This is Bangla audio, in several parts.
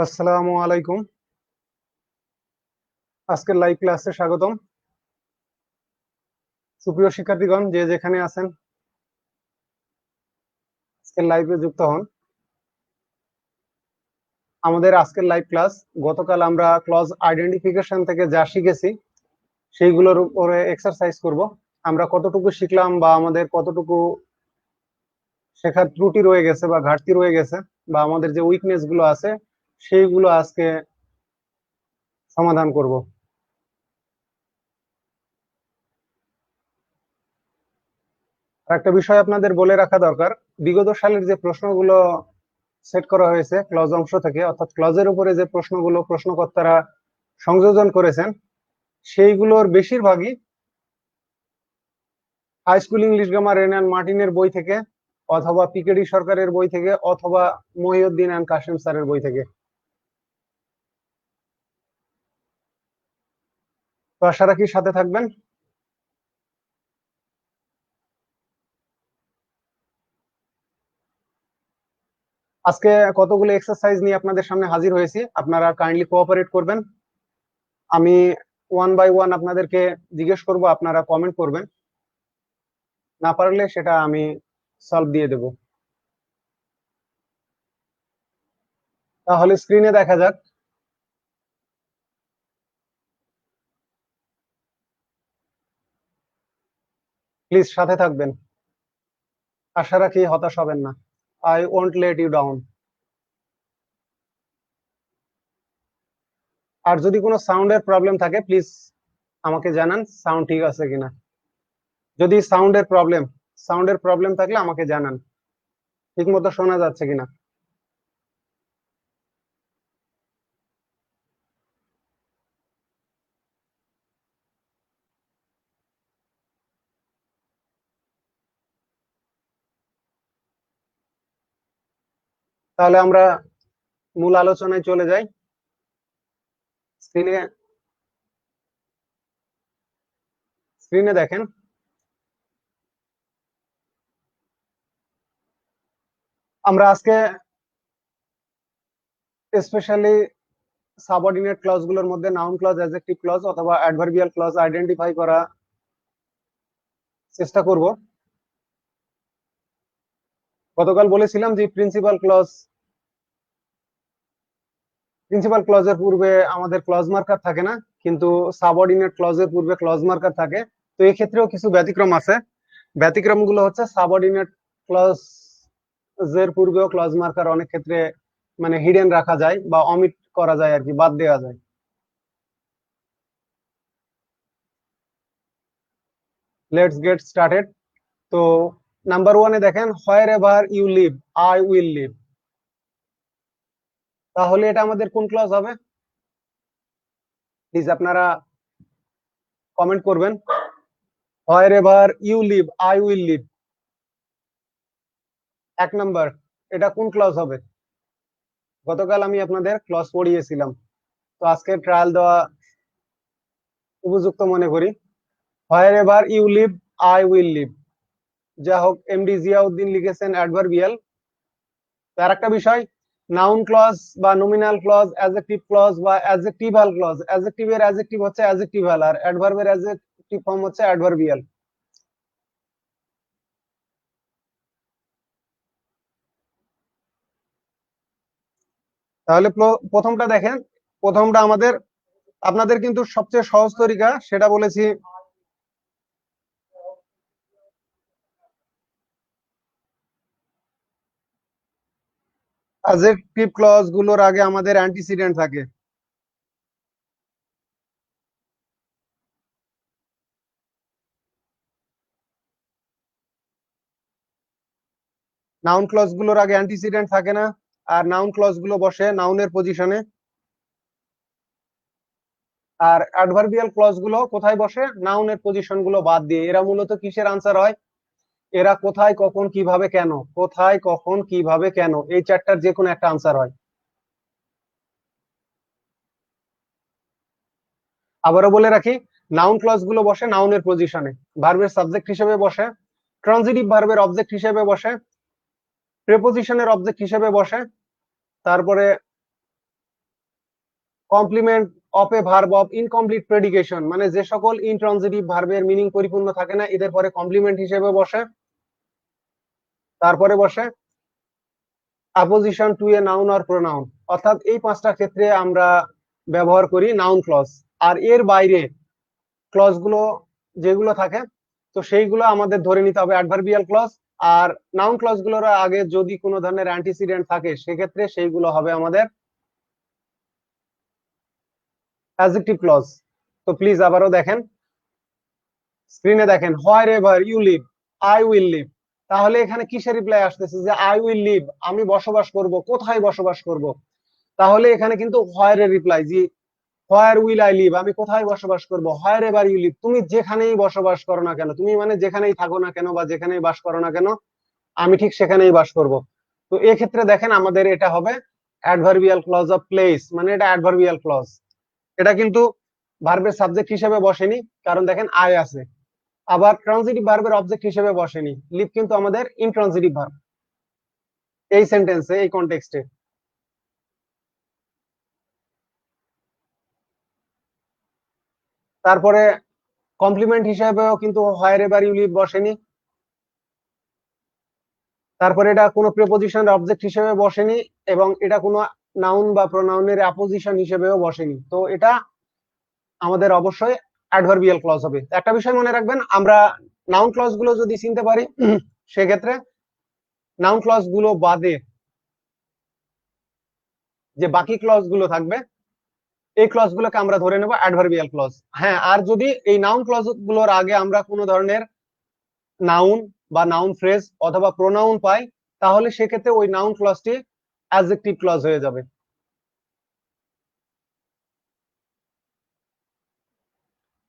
আসসালামু আলাইকুম। আজকের লাইভ ক্লাসে স্বাগতম। সুপ্রিয় শিক্ষার্থীগণ, যে যেখানে আছেন আজকের লাইভে যুক্ত হন। আমাদের আজকের লাইভ ক্লাস, গতকাল আমরা ক্লজ আইডেন্টিফিকেশন থেকে যা শিখেছি সেইগুলোর উপরে এক্সারসাইজ করব। আমরা কতটুকু শিখলাম বা আমাদের কতটুকু শেখার ত্রুটি রয়ে গেছে বা ঘাটতি রয়ে গেছে বা আমাদের যে উইকনেস গুলো আছে সেইগুলো আজকে সমাধান করব। আর একটা বিষয় আপনাদের বলে রাখা দরকার, বিগত সালের যে প্রশ্নগুলো সেট করা হয়েছে ক্লজ অংশ থেকে, অর্থাৎ ক্লজের উপরে যে প্রশ্নগুলো প্রশ্নকর্তারা সংযোজন করেছেন সেইগুলোর বেশিরভাগই high school English grammar Wren and মার্টিনের বই থেকে, অথবা পিকেডি সরকারের বই থেকে, অথবা মহিউদ্দিন অ্যান্ড কাশেম স্যারের বই থেকে। তো আশা রাখি সাথে থাকবেন। আজকে কতগুলো এক্সারসাইজ নিয়ে আপনাদের সামনে হাজির হয়েছি, আপনারা কাইন্ডলি কোঅপারেট করবেন। আমি ওয়ান বাই ওয়ান আপনাদেরকে জিজ্ঞেস করব, আপনারা কমেন্ট করবেন, না পারলে সেটা আমি সলভ দিয়ে দেব। তাহলে স্ক্রিনে দেখা যাক। প্লিজ সাথে থাকবেন, আশা রাখি হতাশ হবেন না। I won't let you down. আর যদি কোনো সাউন্ডের প্রবলেম থাকে প্লিজ আমাকে জানান, সাউন্ড ঠিক আছে কিনা। যদি সাউন্ডের প্রবলেম থাকলে আমাকে জানান ঠিক মতো শোনা যাচ্ছে কিনা। তাহলে আমরা মূল আলোচনায় চলে যাই। স্ক্রিনে স্ক্রিনে দেখেন, আমরা আজকে স্পেশালি সাবঅর্ডিনেট ক্লজ গুলোর মধ্যে নাউন ক্লজ, অ্যাডজেক্টিভ ক্লজ অথবা অ্যাডভার্বিয়াল ক্লজ আইডেন্টিফাই করা চেষ্টা করব। গতকাল বলেছিলাম যে প্রিন্সিপাল ক্লজের পূর্বে আমাদের ক্লজ মার্কার থাকে না, কিন্তু সাবঅর্ডিনেট ক্লজের পূর্বে ক্লজ মার্কার থাকে। তো এই ক্ষেত্রেও কিছু ব্যতিক্রম আছে। ব্যতিক্রম গুলো হচ্ছে, সাবঅর্ডিনেট ক্লজ এর পূর্বেও ক্লজ মার্কার অনেক ক্ষেত্রে মানে হিডেন রাখা যায় বা অমিট করা যায় আর কি, বাদ দেওয়া যায়। Let's get started. তো নাম্বার ওয়ানে দেখেন, wherever you live I will live. তাহলে এটা আমাদের কোন ক্লজ হবে? প্লিজ আপনারা কমেন্ট করবেন। Wherever you live I will live, এক নাম্বার, এটা কোন ক্লজ হবে? গতকাল আমি আপনাদের ক্লজ পড়িয়েছিলাম, তো আজকে ট্রায়াল দেওয়া উপযুক্ত মনে করি। Wherever you live I will live, যা হোক এমডি জিয়াউদ্দিন লিখেছেন অ্যাডভার্বিয়াল। তার একটা বিষয়, নাউন ক্লজ বা নমিনাল ক্লজ, অ্যাডজেক্টিভ ক্লজ বা অ্যাডজেক্টিভাল ক্লজ। অ্যাডজেক্টিভের অ্যাডজেক্টিভ হচ্ছে অ্যাডজেক্টিভাল, আর অ্যাডভার্বের অ্যাডজেক্টিভ ফর্ম হচ্ছে অ্যাডভার্বিয়াল। তাহলে প্রথমটা দেখেন, প্রথমটা আমাদের, আপনাদের কিন্তু সবচেয়ে সহজ তরিকা সেটা বলেছি, অ্যাডজেক্টিভ ক্লজ গুলোর আগে আমাদের অ্যান্টিসিডেন্ট থাকে। নাউন ক্লজ গুলোর আগে অ্যান্টিসিডেন্ট থাকে না, আর নাউন ক্লজ গুলো বসে নাউনের পজিশনে। আর অ্যাডভার্বিয়াল ক্লজ গুলো কোথায় বসে? নাউনের পজিশন গুলো বাদ দিয়ে। এরা মূলত কিসের আনসার হয়? এরা কোথায় কখন কিভাবে কেন, কোথায় কখন কিভাবে কেন, এই চারটার যে কোনো একটা আনসার হয়। আবারও বলে রাখি, নাউন ক্লজ গুলো বসে নাউনের পজিশনে, ভার্বের সাবজেক্ট হিসেবে বসে, ট্রানজিটিভ ভার্বের অবজেক্ট হিসেবে বসে, প্রেপোজিশনের অবজেক্ট হিসেবে বসে, তারপরে complement of a verb of incomplete predication, মানে যে সকল ইনট্রানজিটিভ ভার্বের মিনিং পরিপূর্ণ থাকে না এদের পরে কমপ্লিমেন্ট হিসেবে বসে। তারপরে বসে apposition to a noun or pronoun, অর্থাৎ এই পাঁচটা ক্ষেত্রে আমরা ব্যবহার করি নাউন ক্লজ। আর এর বাইরে ক্লজ গুলো যেগুলো থাকে তো সেইগুলো আমাদের ধরে নিতে হবে অ্যাডভার্বিয়াল ক্লজ। আর নাউন ক্লজ গুলোর আগে যদি কোনো ধরনের অ্যান্টিসিডেন্ট থাকে সেক্ষেত্রে সেইগুলো হবে আমাদের অ্যাডজেক্টিভ ক্লজ। তো প্লিজ আবারও দেখেন, স্ক্রিনে দেখেন, wherever you live, I will live. তাহলে এখানে কিসের রিপ্লাই আসতেছে যে আই উইল লিভ, আমি বসবাস করব, কোথায় বসবাস করব। তাহলে এখানে কিন্তু হোয়ার এর রিপ্লাই, জি হোয়ার উইল আই লিভ, আমি কোথায় বসবাস করব। হোয়ার এভার ইউ লিভ, তুমি যেখানেই বসবাস করো না কেন, তুমি মানে যেখানেই থাকো না কেন বা যেখানেই বাস করো না কেন, আমি ঠিক সেখানেই বাস করব। তো এক্ষেত্রে দেখেন আমাদের এটা হবে অ্যাডভার্বিয়াল ক্লজ অফ প্লেস, মানে এটা অ্যাডভার্বিয়াল ক্লজ। এটা কিন্তু ভার্বের সাবজেক্ট হিসেবে বসেনি, কারণ দেখেন আই আছে। আবার ট্রানজিটিভ ভার্বের অবজেক্ট হিসেবে বসেনি, লিভ কিন্তু আমাদের ইনট্রানজিটিভ ভার্ব এই সেন্টেন্সে, এই কনটেক্সটে। তারপরে কমপ্লিমেন্ট হিসেবেও কিন্তু হোয়ার এভার ইউ লিভ বসেনি। তারপরে এটা কোনো প্রিপোজিশনের অবজেক্ট হিসেবে বসেনি, এবং এটা কোনো নাউন বা প্রোনাউনের অ্যাপোজিশন হিসেবেও বসেনি। তো এটা আমাদের অবশ্যই অ্যাডভার্বিয়াল ক্লজ হবে। একটা বিষয় মনে রাখবেন, আমরা নাউন ক্লজ গুলো যদি চিনতে পারি সেক্ষেত্রে নাউন ক্লজ গুলো বাদে যে বাকি ক্লজ গুলো থাকবে এই ক্লজ গুলোকে আমরা ধরে নেব অ্যাডভার্বিয়াল ক্লজ। হ্যাঁ, আর যদি এই নাউন ক্লজ গুলোর আগে আমরা কোনো ধরনের নাউন বা নাউন ফ্রেজ অথবা প্রোনাউন পাই তাহলে সেক্ষেত্রে ওই নাউন ক্লজটি অ্যাডজেক্টিভ ক্লজ হয়ে যাবে।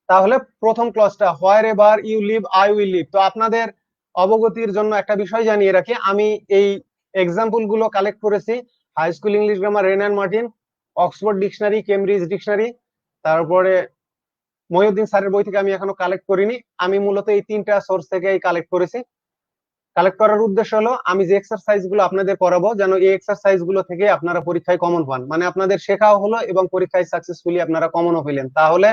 তাহলে প্রথম ক্লজটা wherever you live I will live. তো আপনাদের অবগতির জন্য একটা বিষয় জানিয়ে রাখি, আমি এই এক্সাম্পল গুলো কালেক্ট করেছি high school English grammar, Wren and Martin, Oxford dictionary, Cambridge dictionary, তারপরে মহিউদ্দিন স্যারের বই থেকে আমি এখনো কালেক্ট করিনি। আমি মূলত এই তিনটা সোর্স থেকেই কালেক্ট করেছি। কালেক্ট করার উদ্দেশ্য হলো আমি যে এক্সারসাইজ গুলো আপনাদের করাবো যেন এই এক্সারসাইজ গুলো থেকে আপনারা পরীক্ষায় কমন পান, মানে আপনাদের শেখাও হলো এবং পরীক্ষায় সাকসেসফুলি আপনারা কমনও পেলেন। তাহলে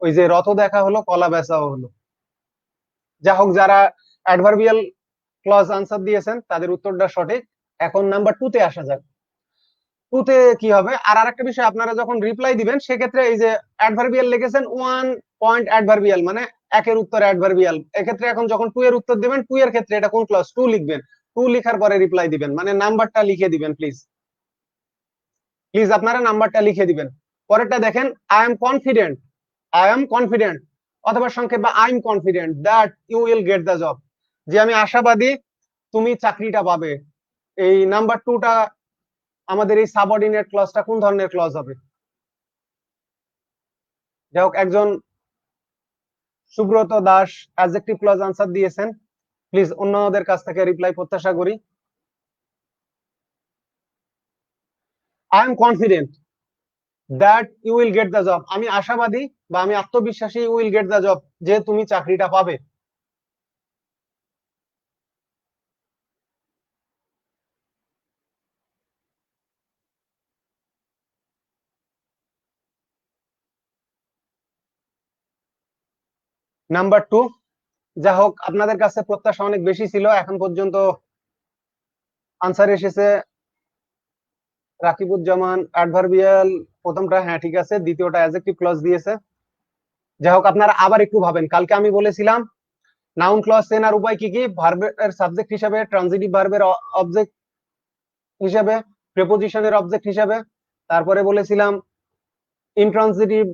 ওই যে রথ দেখা হলো, কলা বেচাও হলো। যা হোক, যারা অ্যাডভার্বিয়াল ক্লজ আনসার দিয়েছেন তাদের উত্তরটা সঠিক। এখন নাম্বার 2 তে আসা যাক। 2 তে কি হবে, আর আরেকটা বিষয়, আপনারা যখন রিপ্লাই দিবেন সেক্ষেত্রে এই যে অ্যাডভার্বিয়াল লিখেছেন 1 পয়েন্ট অ্যাডভার্বিয়াল, মানে একের উত্তর অ্যাডভার্বিয়াল। এক্ষেত্রে এখন যখন 2 এর উত্তর দিবেন 2 এর ক্ষেত্রে এটা কোন ক্লজ 2 লিখবেন। 2 লিখার পরে রিপ্লাই দিবেন, মানে নাম্বারটা লিখে দিবেন। প্লিজ প্লিজ আপনারা নাম্বারটা লিখে দিবেন। পরেরটা দেখেন, I am confident, I am confident, অথবা সংক্ষেপ বা I am confident that you will get the job, যে আমি আশাবাদী তুমি চাকরিটা পাবে। এই নাম্বার 2টা আমাদের এই সাবঅর্ডিনেট ক্লজটা কোন ধরনের ক্লজ হবে? যাই হোক, একজন Subrata Das adjective clause answer দিয়েছেন। প্লিজ অন্যদের কাছ থেকে রিপ্লাই প্রত্যাশা করি। I am confident that you will get the job, আমি আশাবাদী বা আমি আত্মবিশ্বাসী, you will get the job, যে তুমি চাকরিটা পাবে। নাম্বার 2, যা হোক আপনাদের কাছে প্রত্যাশা অনেক বেশি ছিল, এখন পর্যন্ত আনসার এসেছে রাকিবুজ্জামান অ্যাডভার্বিয়াল, প্রথমটা হ্যাঁ ঠিক আছে, দ্বিতীয়টা অ্যাডজেক্টিভ ক্লজ দিয়েছে। যাই হোক, আপনারা আবার একটু ভাবেন, কালকে আমি বলেছিলাম নাউন ক্লজ চেনার উপায় কি কি, ভার্বের সাবজেক্ট হিসাবে, ট্রানজিটিভ ভার্বের অবজেক্ট হিসাবে, প্রিপোজিশনের অবজেক্ট হিসাবে, তারপরে বলেছিলাম ইনট্রানজিটিভ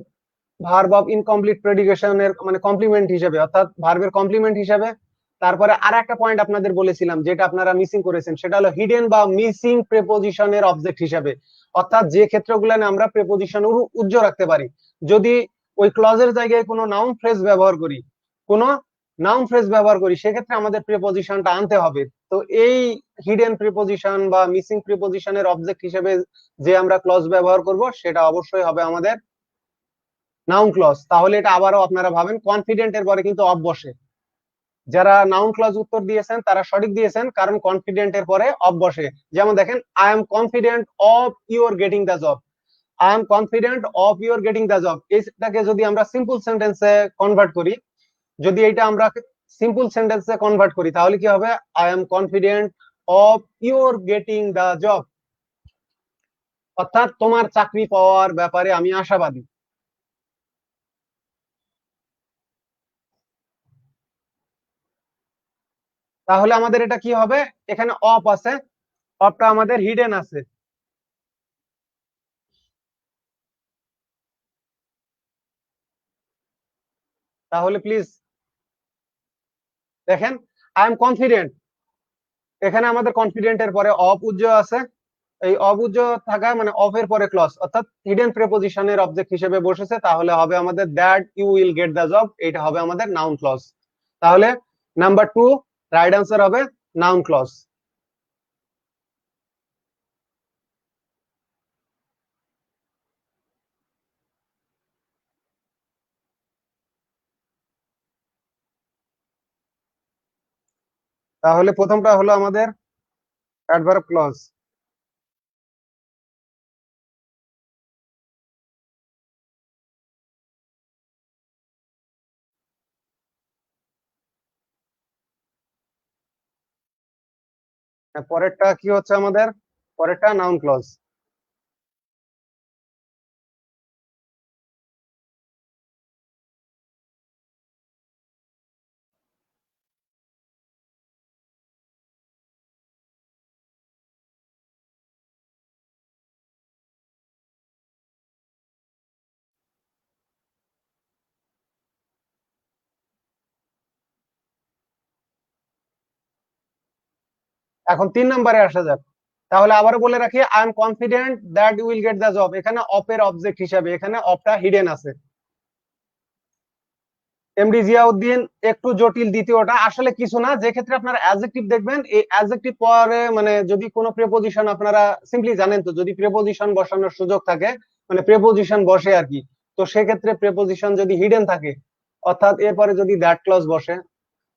ভার্ব অফ ইনকমপ্লিট প্রেডিকেশনের মানে কমপ্লিমেন্ট হিসেবে, অর্থাৎ ভার্বের কমপ্লিমেন্ট হিসেবে। তারপরে আর একটা পয়েন্ট আপনাদের বলেছিলাম যেটা আপনারা মিসিং করেছেন, সেটা হলো হিডেন বা মিসিং প্রেপোজিশনের অবজেক্ট হিসেবে, অর্থাৎ যে ক্ষেত্রগুলো আমরা প্রেপোজিশন উজ্জ্ব রাখতে পারি। যদি ওই ক্লজের জায়গায় কোনো নাউন ফ্রেজ ব্যবহার করি, কোনো নাউন ফ্রেজ ব্যবহার করি, সেক্ষেত্রে আমাদের প্রিপোজিশনটা আনতে হবে। তো এই হিডেন প্রিপোজিশন বা মিসিং প্রিপোজিশনের অবজেক্ট হিসেবে যে আমরা ক্লজ ব্যবহার করব সেটা অবশ্যই হবে আমাদের নাউন ক্লজ। তাহলে এটা আবারও আপনারা ভাবেন, কনফিডেন্টের পরে কিন্তু অফ বসে। যারা নাউন ক্লজ উত্তর দিয়েছেন তারা সঠিক দিয়েছেন, কারণ কনফিডেন্টের পরে অফ বসে। যেমন দেখেন, I am confident of your getting the job, I am confident of your getting the job, এইটাকে যদি আমরা সিম্পল সেন্টেন্সে কনভার্ট করি, যদি এটা আমরা সিম্পল সেন্টেন্সে কনভার্ট করি তাহলে কি হবে? I am confident of your getting the job, অর্থাৎ তোমার চাকরি পাওয়ার ব্যাপারে আমি আশাবাদী। তাহলে আমাদের এটা কি হবে? এখানে অফ আছে, অফটা আমাদের হিডেন আছে। তাহলে প্লিজ দেখেন, আই এম কনফিডেন্ট, এখানে আমাদের কনফিডেন্টের পরে অফ উজ্জ্বল আছে, এই অফ উজ্জ্বল থাকা মানে অফ এর পরে ক্লজ, অর্থাৎ হিডেন প্রিপোজিশনের অবজেক্ট হিসেবে বসেছে, তাহলে হবে আমাদের that you will get the job, এটা হবে আমাদের নাউন ক্লজ। তাহলে নাম্বার 2 রাইট আনসার হবে নাউন ক্লজ। তাহলে প্রথমটা হলো আমাদের অ্যাডভার্ব ক্লজ। পরেরটা কি হচ্ছে আমাদের? পরেরটা নাউন ক্লজ। এখন 3 নম্বরে আসা যাক। তাহলে আবারও বলে রাখি, I am confident that you will get the job, এখানে অফের অবজেক্ট হিসাবে এখানে অফটা হিডেন আছে। এমডি জিয়াউদ্দিন একটু জটিল, দ্বিতীয়টা আসলে কিছু না, যে ক্ষেত্রে আপনারা অ্যাডজেক্টিভ দেখবেন, এই অ্যাডজেক্টিভ পরে মানে যদি কোনো প্রিপোজিশন আপনারা সিম্পলি জানেন, তো যদি প্রিপোজিশন বসানোর সুযোগ থাকে, মানে প্রিপোজিশন বসে আর কি, তো সেক্ষেত্রে প্রিপোজিশন যদি হিডেন থাকে, অর্থাৎ এরপরে যদি দ্যাট ক্লজ বসে,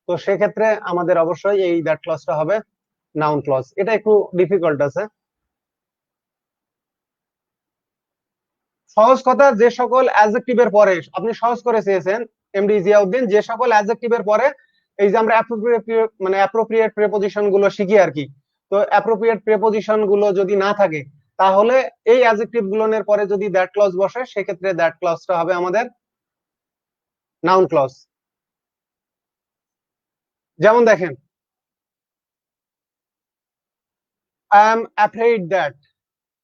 তো সেক্ষেত্রে আমাদের অবশ্যই এই দ্যাট ক্লজটা হবে নাউন ক্লজ। এটা একটু ডিফিকাল্ট আছে। সহজ কথা, যে সকল অ্যাডজেক্টিভের পরে আপনি সহজ করে চেয়েছেন এমডি জিয়াউদ্দিন, যে সকল অ্যাডজেক্টিভের পরে এই যে আমরা অ্যাপ্রোপ্রিয়েট প্রিপোজিশন গুলো শিখি আর কি, তো অ্যাপ্রোপ্রিয়েট প্রিপোজিশন গুলো যদি না থাকে, তাহলে এই অ্যাডজেক্টিভ গুলোর পরে যদি দ্যাট ক্লজ বসে, সেক্ষেত্রে দ্যাট ক্লজটা হবে আমাদের নাউন ক্লজ। যেমন দেখেন, I am afraid that,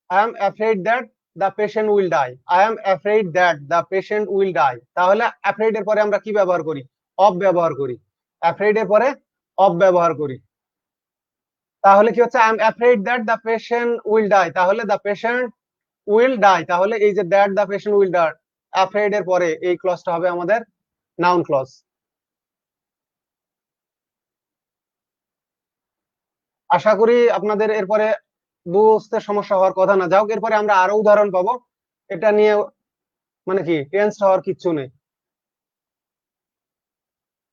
I am afraid that the patient will die, I am afraid that the patient will die, তাহলে অ্যাফ্রেড এর পরে আমরা কি ব্যবহার করি? অফ ব্যবহার করি। অ্যাফ্রেড এর পরে অফ ব্যবহার করি, তাহলে কি হচ্ছে? I am afraid that the patient will die, তাহলে দ্য পেশেন্ট উইল ডাই, তাহলে এই যে that the patient will die, afraid এর পরে এই ক্লজটা হবে আমাদের নাউন ক্লজ। আশা করি আপনাদের এরপরে বুঝতে সমস্যা হওয়ার কথা না। যাও, এরপরে আমরা আরো উদাহরণ পাবো, এটা নিয়ে মানে কি টেন্স হওয়ার কিচ্ছু নেই।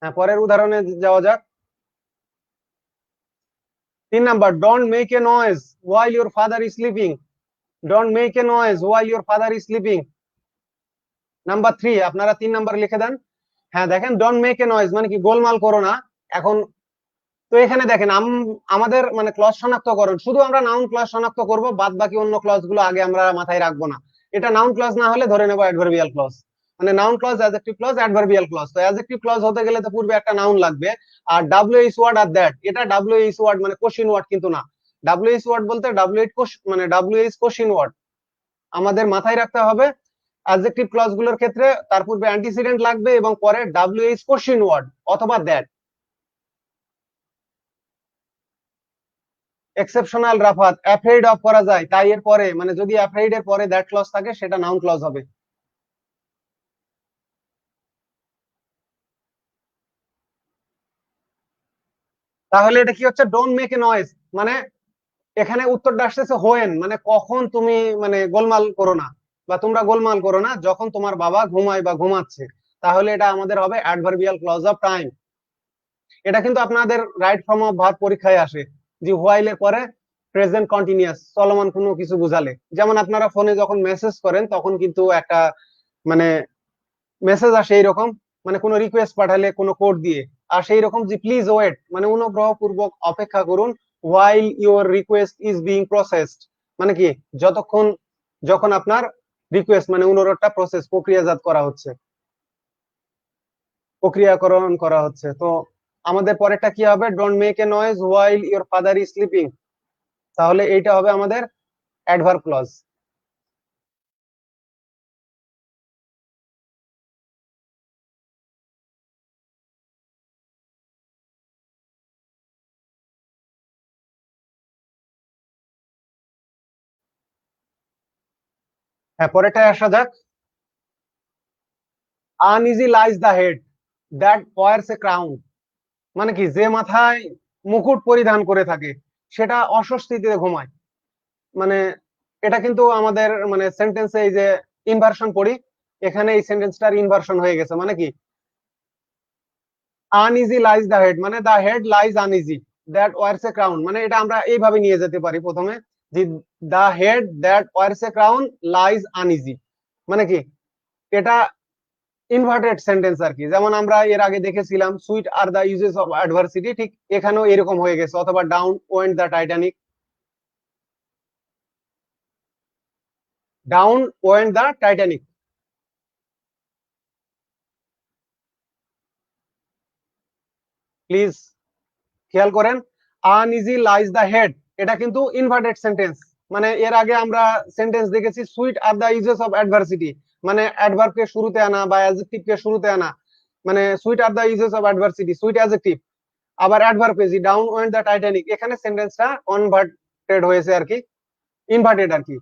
হ্যাঁ, পরের উদাহরণে যাওয়া যাক। 3 number, don't make a noise while your father is sleeping, don't make a noise while your father is sleeping. Number 3, আপনারা 3 নাম্বার লিখে দেন। হ্যাঁ দেখেন, ডোন্ট মেক এ নয়েজ মানে কি গোলমাল করো না। এখন তো এখানে দেখেন আমাদের মানে ক্লজ শনাক্তকরণ, শুধু আমরা নাউন ক্লজ শনাক্ত করব, বাদ বাকি অন্য ক্লজ গুলো আগে আমরা মাথায় রাখবো না। এটা নাউন ক্লজ না হলে ধরে নেবো অ্যাডভার্বিয়াল ক্লজ, মানে noun clause, adjective clause, adverbial clause. তো অ্যাডজেক্টিভ ক্লজ হতে গেলে তো পূর্বে একটা নাউন লাগবে, আর ডাব্লিউএইচ ওয়ার্ড আর দ্যাট, এটা ডাব্লিউএইচ ওয়ার্ড মানে কোশ্চিন ওয়ার্ড কিন্তু না। ডাব্লিউএইচ ওয়ার্ড বলতে ডাব্লিউএইচ কোশ্চিন ওয়ার্ড, আমাদের মাথায় রাখতে হবে অ্যাডজেক্টিভ ক্লজ গুলোর ক্ষেত্রে তার পূর্বে অ্যান্টিসিডেন্ট লাগবে এবং পরে ডাব্লিউএইচ কোশ্চিন ওয়ার্ড অথবা that. Exceptional Rafat, afraid of করা যায়, তাই এর পরে মানে যদি অ্যাফ্রেড এর পরে দ্যাট ক্লজ থাকে সেটা নাউন ক্লজ হবে। তাহলে এটা কি হচ্ছে? ডোন্ট মেক এ নয়েজ মানে এখানে উত্তরটা আসতেছে হোয়েন, মানে কখন তুমি মানে গোলমাল করো না, বা তোমরা গোলমাল করো না যখন তোমার বাবা ঘুমায় বা ঘুমাচ্ছে, তাহলে এটা আমাদের হবে অ্যাডভার্বিয়াল ক্লজ অফ টাইম। এটা কিন্তু আপনাদের রাইট ফর্ম অফ ভার্ব পরীক্ষায় আসে, যে হোয়াইল এর পরে প্রেজেন্ট কন্টিনিউয়াস চলমান কোনো কিছু বুঝালে, যেমন আপনারা ফোনে যখন মেসেজ করেন তখন কিন্তু একটা মানে মেসেজ আসে এইরকম, মানে কোনো রিকোয়েস্ট পাঠালে কোনো কোড দিয়ে, আর সেই রকম যে প্লিজ ওয়েট মানে অনুগ্রহপূর্বক অপেক্ষা করুন, while your request is being processed, মানে কি যতক্ষণ যখন আপনার রিকোয়েস্ট মানে অনুরোধটা প্রক্রিয়াজাত করা হচ্ছে, প্রক্রিয়াকরণ করা হচ্ছে। তো আমাদের পরেরটা কি হবে, don't make a noise while your father is sleeping, তাহলে এইটা হবে আমাদের অ্যাডভার্ব ক্লজ। হ্যাঁ, পরেরটায় আসা যাক। Uneasy lies the head that wears a crown, মানে কি যে মাথায় মুকুট পরিধান করে থাকে সেটা অস্বস্তিতে ঘুমায়। মানে এটা কিন্তু আমাদের মানে সেন্টেন্সে এই যে ইনভার্সন পড়ি, এখানে এই সেন্টেন্সটার ইনভার্সন হয়ে গেছে, মানে কি আনইজি লাইজ দ্য হেড মানে the head lies uneasy that wears a crown, মানে এটা আমরা এইভাবে নিয়ে যেতে পারি প্রথমে যে the head that wears a crown lies uneasy, মানে কি এটা ইনভার্টেড সেন্টেন্স আর কি। যেমন আমরা এর আগে দেখেছিলাম sweet are the uses of adversity, ঠিক এখানেও এরকম হয়ে গেছে, অথবা down went the Titanic, down went the Titanic. Please খেয়াল করেন, আনইজি লাইজ দ্য হেড এটা কিন্তু ইনভার্টেড সেন্টেন্স, মানে এর আগে আমরা সেন্টেন্স দেখেছি sweet are the uses of adversity, মানে অ্যাডভার্বকে শুরুতে আনা বা অ্যাডজেক্টিভকে শুরুতে আনা, মানে sweet are the uses of adversity sweet adjective. আবার অ্যাডভার্ব পেজি ডাউন ওয়েন্ট দ্য টাইটানিক, এখানে সেন্টেন্সটা কনভার্টেড হয়েছে আর কি, ইনভার্টেড আর কি,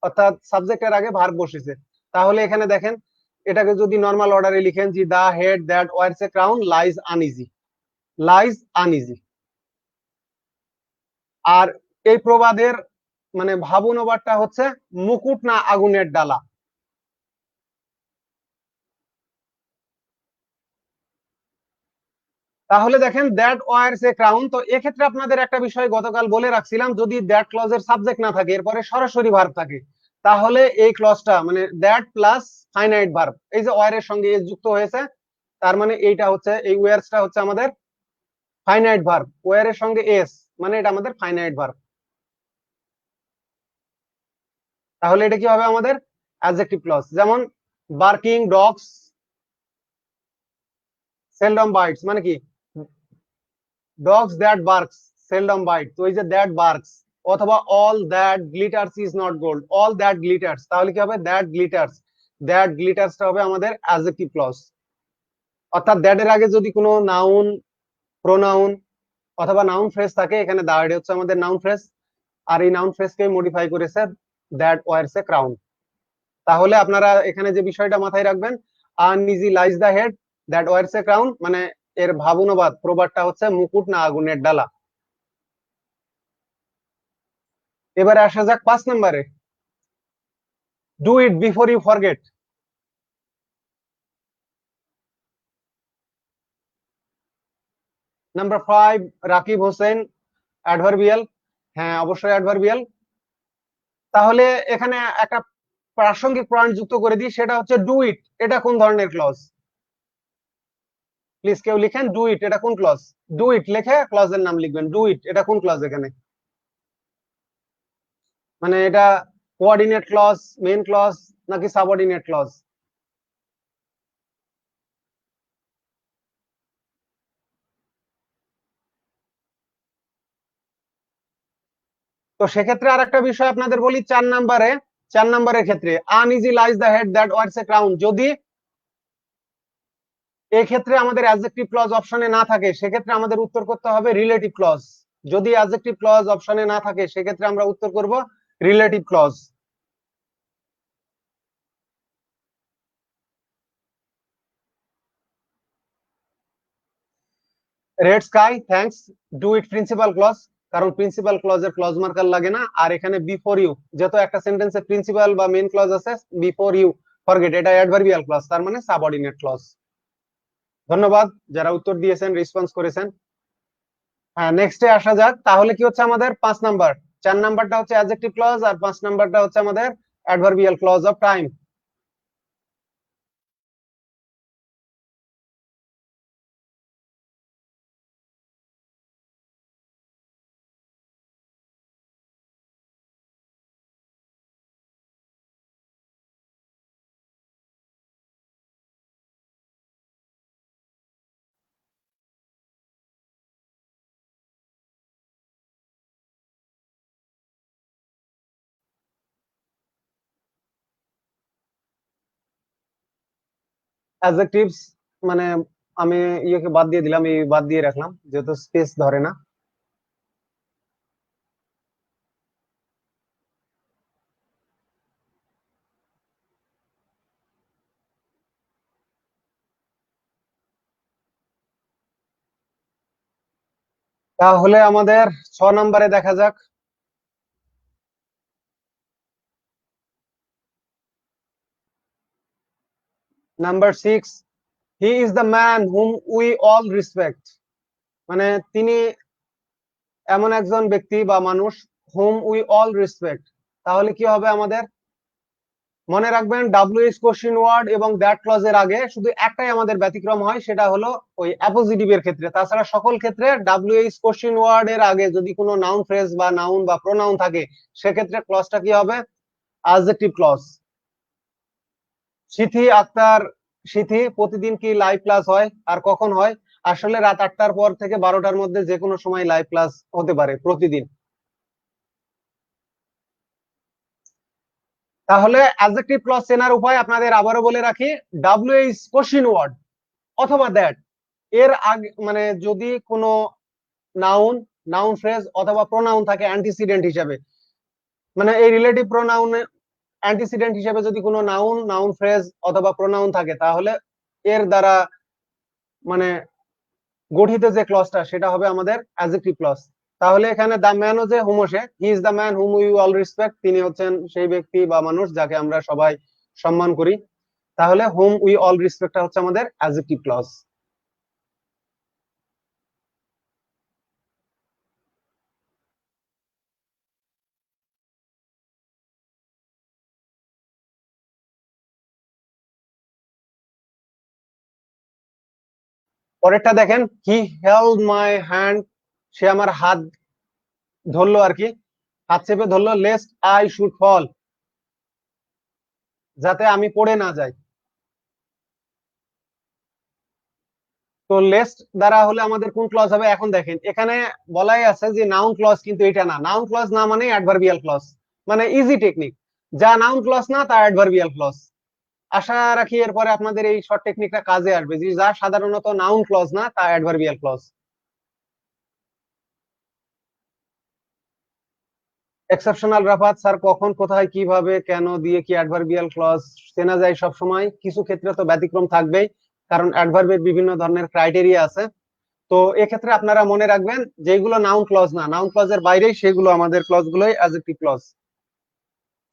অর্থাৎ সাবজেক্টের আগে ভার্ব বসেছে। তাহলে এখানে দেখেন, এটাকে যদি নর্মাল অর্ডারে লিখেন যে the head that wears a crown lies uneasy, lies uneasy. আর এই প্রবাদের মানে ভাব অনুবাদটা হচ্ছে মুকুট না আগুনের ডালা। তাহলে দেখেন দ্যাট ওয়ারস এ ক্রাউন, তো এক্ষেত্রে আপনাদের একটা বিষয় গতকাল বলে রাখছিলাম, যদি দ্যাট ক্লজের সাবজেক্ট না থাকে এরপরে সরাসরি ভার্ব থাকে, তাহলে এই ক্লজটা মানে দ্যাট প্লাস ফাইনাইট ভার্ব, এই যে ওয়ার এর সঙ্গে এস যুক্ত হয়েছে, তার মানে এইটা হচ্ছে এই ওয়ার্সটা হচ্ছে আমাদের ফাইনাইট ভার্ব, ওয়ার এর সঙ্গে এস মানে এটা আমাদের ফাইনাইট ভার্ব। তাহলে এটা কি হবে আমাদের অ্যাডজেক্টিভ ক্লজ। যেমন বার্কিং ডগস সেলডম বাইটস, মানে কি dogs that barks seldom byte, তো এই যে দ্যাট বার্কস, অথবা all that glitters is not gold, all that glitters, তাহলে কি হবে দ্যাট গ্লিটার্স, দ্যাট গ্লিটার্সটা হবে আমাদের অ্যাডজেক্টিভ ক্লজ। অর্থাৎ দ্যাট এর আগে যদি কোনো নাউন, প্রোনাউন অথবা নাউন ফ্রেজ থাকে, এখানে দ্যাট হচ্ছে আমাদের নাউন ফ্রেজ, আর এই নাউন ফ্রেজকে মডিফাই করেছে দ্যাট ওয়ারস এ ক্রাউন। তাহলে আপনারা এখানে যে বিষয়টা মাথায় রাখবেন, uneasy lies the head that wears a crown, মানে এর ভাব অনুবাদ প্রবাদটা হচ্ছে মুকুট না আগুনের ডালা। এবারে আসা যাক 5 নম্বরে, do it before you forget. Number 5 Rakib Hossain, adverbial, হ্যাঁ অবশ্যই অ্যাডভার্বিয়াল। তাহলে এখানে একটা প্রাসঙ্গিক পয়েন্ট যুক্ত করে দিই, সেটা হচ্ছে ডু ইট, এটা কোন ধরনের ক্লজ? প্লিজ কেউ লিখেন ডু ইট, এটা কোন ক্লজ? ডু ইট লিখে ক্লজের নাম লিখবেন, ডু ইট এটা কোন ক্লজ এখানে? মানে এটা কোঅর্ডিনেট ক্লজ, মেইন ক্লজ, নাকি সাবঅর্ডিনেট ক্লজ? তো সেক্ষেত্রে আর একটা বিষয় আপনাদের বলি, 4 নম্বরের ক্ষেত্রে uneasy lies the head that wears a crown, যদি এক্ষেত্রে আমাদের অ্যাডজেক্টিভ ক্লজ অপশনে না থাকে সেক্ষেত্রে আমাদের উত্তর করতে হবে রিলেটিভ ক্লজ। যদি অ্যাডজেক্টিভ ক্লজ অপশনে না থাকে সেক্ষেত্রে আমরা উত্তর করব relative clause. Red sky thanks, do it principal clause, কারণ প্রিন্সিপাল ক্লজের ক্লজ মার্কার লাগে না, আর এখানে বিফোর ইউ, যেহেতু একটা সেন্টেন্সে প্রিন্সিপাল বা মেইন ক্লজ আছে, বিফোর ইউ ফরগেট এটা অ্যাডভার্বিয়াল ক্লজ, তার মানে সাবঅর্ডিনেট ক্লজ। ধন্যবাদ যারা উত্তর দিয়েছেন, রেসপন্স করেছেন। হ্যাঁ, নেক্সটে আসা যাক, তাহলে কি হচ্ছে আমাদের 5 নাম্বার, 4 নাম্বারটা হচ্ছে অ্যাডজেক্টিভ ক্লজ, আর 5 নাম্বারটা হচ্ছে আমাদের adverbial clause of time. Adjectives মানে আমি ইয়েকে বাদ দিয়ে দিলাম, এই বাদ দিয়ে রাখলাম যেহেতু স্পেস ধরে না। তাহলে আমাদের 6 নম্বরে দেখা যাক। Number 6, he is the man whom we all respect. মানে তিনি এমন একজন ব্যক্তি বা মানুষ, হুম উই অল রেসপেক্ট। তাহলে কি হবে আমাদের? মনে রাখবেন WH কোশ্চেন ওয়ার্ড এবং দ্যাট ক্লজের আগে শুধু একটাই আমাদের ব্যতিক্রম হয়, সেটা হলো ওই অ্যাপোজিটিভ এর ক্ষেত্রে। তাছাড়া সকল ক্ষেত্রে WH কোশ্চেন ওয়ার্ড এর আগে যদি কোনো নাউন ফ্রেজ বা নাউন বা প্রোনাউন থাকে, সেক্ষেত্রে ক্লজটা কি হবে? Adjective clause. সিথি আক্তার, সিথি প্রতিদিন কি লাইভ ক্লাস হয়? আর কখন হয়? আসলে রাত 8টার পর থেকে 12টার মধ্যে যে কোনো সময় লাইভ ক্লাস হতে পারে প্রতিদিন। তাহলে অ্যাডজেক্টিভ ক্লজ চেনার উপায় আপনাদের আবারও বলে রাখি, WH কোশ্চেন ওয়ার্ড অথবা দ্যাট এর আগে মানে যদি কোনো নাউন, নাউন ফ্রেজ অথবা প্রোনাউন থাকে অ্যান্টিসিডেন্ট হিসেবে, মানে এই রিলেটিভ প্রোনাউন অ্যান্টিসিডেন্ট হিসেবে যদি কোনো নাউন, নাউন ফ্রেজ অথবা প্রোনাউন থাকে, তাহলে এর দ্বারা মানে গঠিত যে ক্লজটা সেটা হবে আমাদের অ্যাডজেক্টিভ ক্লজ। তাহলে এখানে দ্য ম্যান ও যে হুমোসে, he is the man whom we all respect, তিনি হচ্ছেন সেই ব্যক্তি বা মানুষ যাকে আমরা সবাই সম্মান করি। তাহলে হুম উই অল রেসপেক্টটা হচ্ছে আমাদের অ্যাডজেক্টিভ ক্লজ। পরেরটা দেখেন, হি হেল্ড মাই হ্যান্ড, সে আমার হাত ধরলো আর কি, হাত চেপে ধরলো, লেস্ট আই শুড ফল, যাতে আমি পড়ে না যাই। তো লেস্ট দ্বারা হলে আমাদের কোন ক্লজ হবে? এখন দেখেন এখানে বলাই আছে যে নাউন ক্লজ, কিন্তু এটা না। নাউন ক্লজ না মানে অ্যাডভার্বিয়াল ক্লজ, মানে ইজি টেকনিক। যা নাউন ক্লজ না তা অ্যাডভার্বিয়াল ক্লজ। আশা রাখি এরপরে আপনাদের এই শর্ট টেকনিকটা কাজে আসবে, যে যা সাধারণত নাউন ক্লজ না তা adverbial clause. Exceptional Rafat sir কখন, কোথায়, কিভাবে, কেন দিয়ে কি অ্যাডভার্বিয়াল ক্লজ চেনা যায় সব সময়? কিছু ক্ষেত্রে তো ব্যতিক্রম থাকবেই, কারণ অ্যাডভার্বের বিভিন্ন ধরনের ক্রাইটেরিয়া আছে। তো এক্ষেত্রে আপনারা মনে রাখবেন যেগুলো নাউন ক্লজ না, নাউন ক্লজের বাইরেই সেগুলো আমাদের ক্লজ গুলোই অ্যাডজেক্টিভ ক্লজ।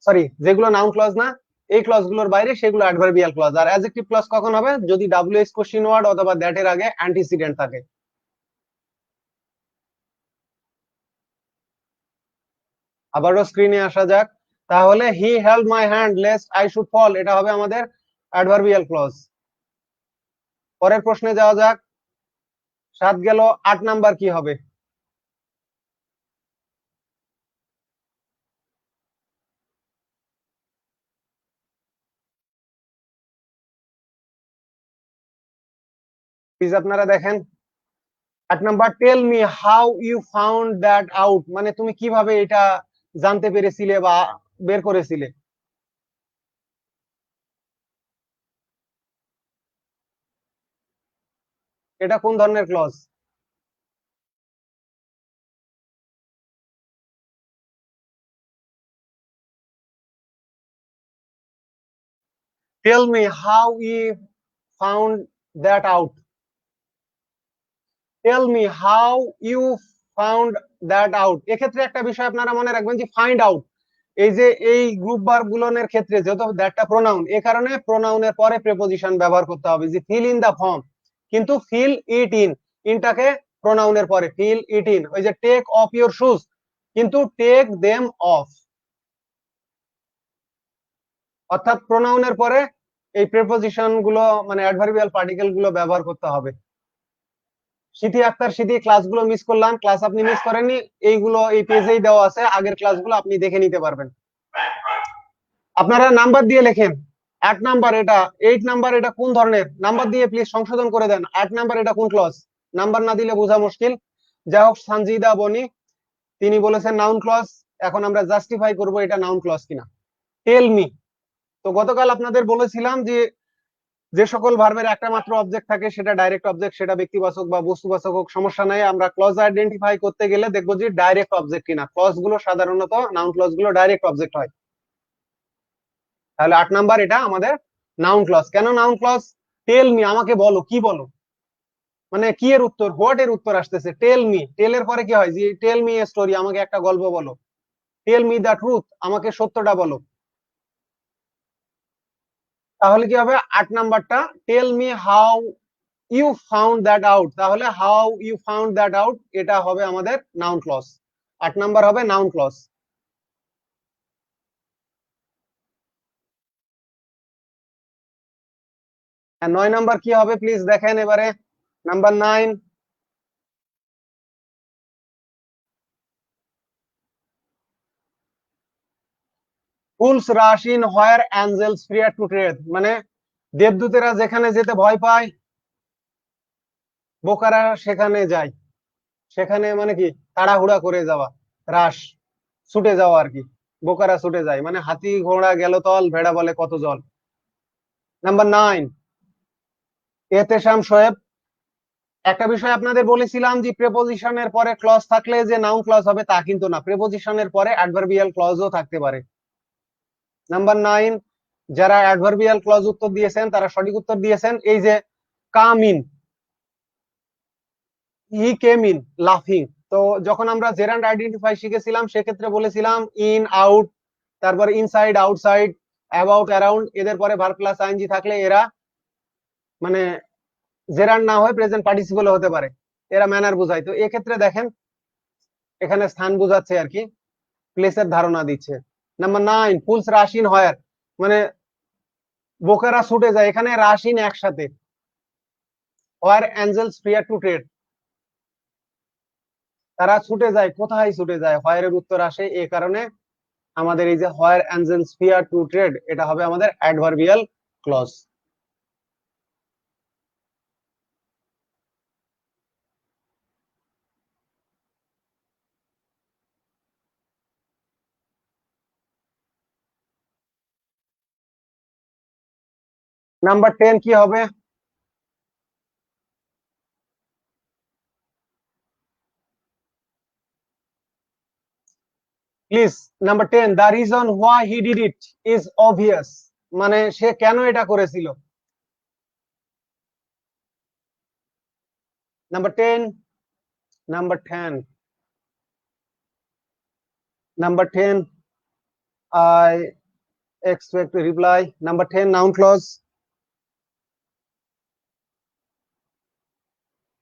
সরি, যেগুলো নাউন ক্লজ না এই ক্লজ গুলোর বাইরে সেগুলো অ্যাডভার্বিয়াল ক্লজ। আর অ্যাডজেক্টিভ ক্লজ কখন হবে? যদি WH কোশ্চেন ওয়ার্ড অথবা দ্যাট এর আগে অ্যান্টিসিডেন্ট থাকে। আবারও স্ক্রিনে আসা যাক। তাহলে he held my hand lest I should fall, এটা হবে আমাদের অ্যাডভার্বিয়াল ক্লজ। পরের প্রশ্নে যাওয়া যাক। 7 গেল, 8 নাম্বার কি হবে? প্লিজ আপনারা দেখেন। 8 number, tell me how you found that out, মানে তুমি কিভাবে এটা জানতে পেরেছিলে বা বের করেছিলে? এটা কোন ধরনের clause? Tell me how you found that out, tell me how you found that out. এক্ষেত্রে একটা বিষয় আপনারা মনে রাখবেন যে ফাইন্ড আউট, এই যে এই গ্রুপ বার গুলোনের ক্ষেত্রে যেহেতু দ্যাটটা প্রোনাউন, এ কারণে প্রোনাউনের পরে প্রেপোজিশন ব্যবহার করতে হবে, যে ফিল ইন দা ফর্ম। কিন্তু ফিল ইট ইন, ইনটাকে প্রোনাউনের পরে, ফিল ইট ইন। ওই যে টেক অফ ইউর শুজ, কিন্তু টেক দেম অফ, অর্থাৎ প্রোনাউনের পরে এই প্রিপোজিশন গুলো মানে অ্যাডভার্বিয়াল পার্টিকেল গুলো ব্যবহার করতে হবে। সিথি আক্তার সিথি, ক্লাসগুলো মিস করলাম, ক্লাস আপনি মিস করেননি, এইগুলো এই পেজেই দেওয়া আছে, আগের ক্লাসগুলো আপনি দেখে নিতে পারবেন। আপনারা নাম্বার দিয়ে লেখেন। 8 নাম্বার এটা, 8 নাম্বার এটা কোন ধরনের, নাম্বার দিয়ে প্লিজ সংশোধন করে দেন। 8 নাম্বার এটা কোন ক্লজ, নাম্বার না দিলে বোঝা মুশকিল। যাই হোক, সানজিদা বনি তিনি বলেছেন নাউন ক্লজ। এখন আমরা জাস্টিফাই করব এটা নাউন ক্লজ কিনা। টেল মি, তো গতকাল আপনাদের বলেছিলাম যে যে সকল ভার্বের একটা মাত্র অবজেক্ট থাকে সেটা ডাইরেক্ট অবজেক্ট, সেটা ব্যক্তিবাচক বা বস্তুবাচক হোক সমস্যা নাই। আমরা ক্লজ আইডেন্টিফাই করতে গেলে দেখবো যে ডাইরেক্ট অবজেক্ট কিনা। ক্লজ গুলো সাধারণত নাউন ক্লজ গুলো ডাইরেক্ট অবজেক্ট হয়। তাহলে 8 নাম্বার এটা আমাদের নাউন ক্লজ। কেন নাউন ক্লজ? টেল মি, আমাকে বলো, কি বলো, মানে কি এর উত্তর, হোয়াট এর উত্তর আসতেছে। টেল মি, টেল এর পরে কি হয়, যে টেল মি এ স্টোরি, আমাকে একটা গল্প বলো। টেল মি দ্য ট্রুথ, আমাকে সত্যটা বলো। তাহলে কি হবে 8 নাম্বারটা, tell me how you found that out, তাহলে how you found that out এটা হবে আমাদের নাউন ক্লজ। 8 নাম্বার হবে নাউন ক্লজ। আর 9 নাম্বার কি হবে প্লিজ দেখেন এবারে। Number 9, fools rush in where angels fear to tread, মানে দেবদূতেরা যেখানে যেতে ভয় পায় বোকারা সেখানে যায়। সেখানে মানে কি, তাড়াহুড়া করে যাওয়া, রাশ ছুটে যাওয়া আর কি। বোকারা ছুটে যায় মানে হাতি ঘোড়া গেল তল, ভেড়া বলে কত জল। নাম্বার 9, এহতেশাম শোয়েব, একটা বিষয় আপনাদের বলেছিলাম যে প্রেপোজিশনের পরে ক্লজ থাকলে যে নাউন ক্লজ হবে তা কিন্তু না, প্রেপোজিশনের পরে অ্যাডভার্বিয়াল ক্লজও থাকতে পারে। নাম্বার 9, যারা অ্যাডভার্বিয়াল ক্লজ উত্তর দিয়েছেন তারা সঠিক উত্তর দিয়েছেন। এই যে come in, he came in লাফিং, তো যখন আমরা জেরান্ড আইডেন্টিফাই শিখেছিলাম সেক্ষেত্রে বলেছিলাম ইন আউট, তারপরে ইনসাইড আউটসাইড অ্যাবাউট অ্যারাউন্ড, এদের পরে ভার্ব প্লাস আইএনজি থাকলে এরা মানে জেরান্ড না হয়ে প্রেজেন্ট পার্টিসিপল হতে পারে, এরা ম্যানার বোঝায়। তো এক্ষেত্রে দেখেন এখানে স্থান বোঝাচ্ছে আর কি, প্লেসের ধারণা দিচ্ছে। নাম্বার 9, ফুলস রাশিন হয়ার, মানে বোকারা ছুটে যায়, এখানে রাশিন একসাথে। হোয়ার অ্যাঞ্জেলস ফিয়ার টু ট্রেড, তারা ছুটে যায়, কোথায় ছুটে যায়, হোয়ারের উত্তর আসে। এ কারণে আমাদের এই যে where angels fear to tread এটা হবে আমাদের অ্যাডভার্বিয়াল ক্লজ। নাম্বার 10 কি হবে please? Number 10, the reason why he did it is obvious, মানে সে কেন এটা করেছিল। Number 10, number 10, number 10, I expect reply. Number 10 noun clause,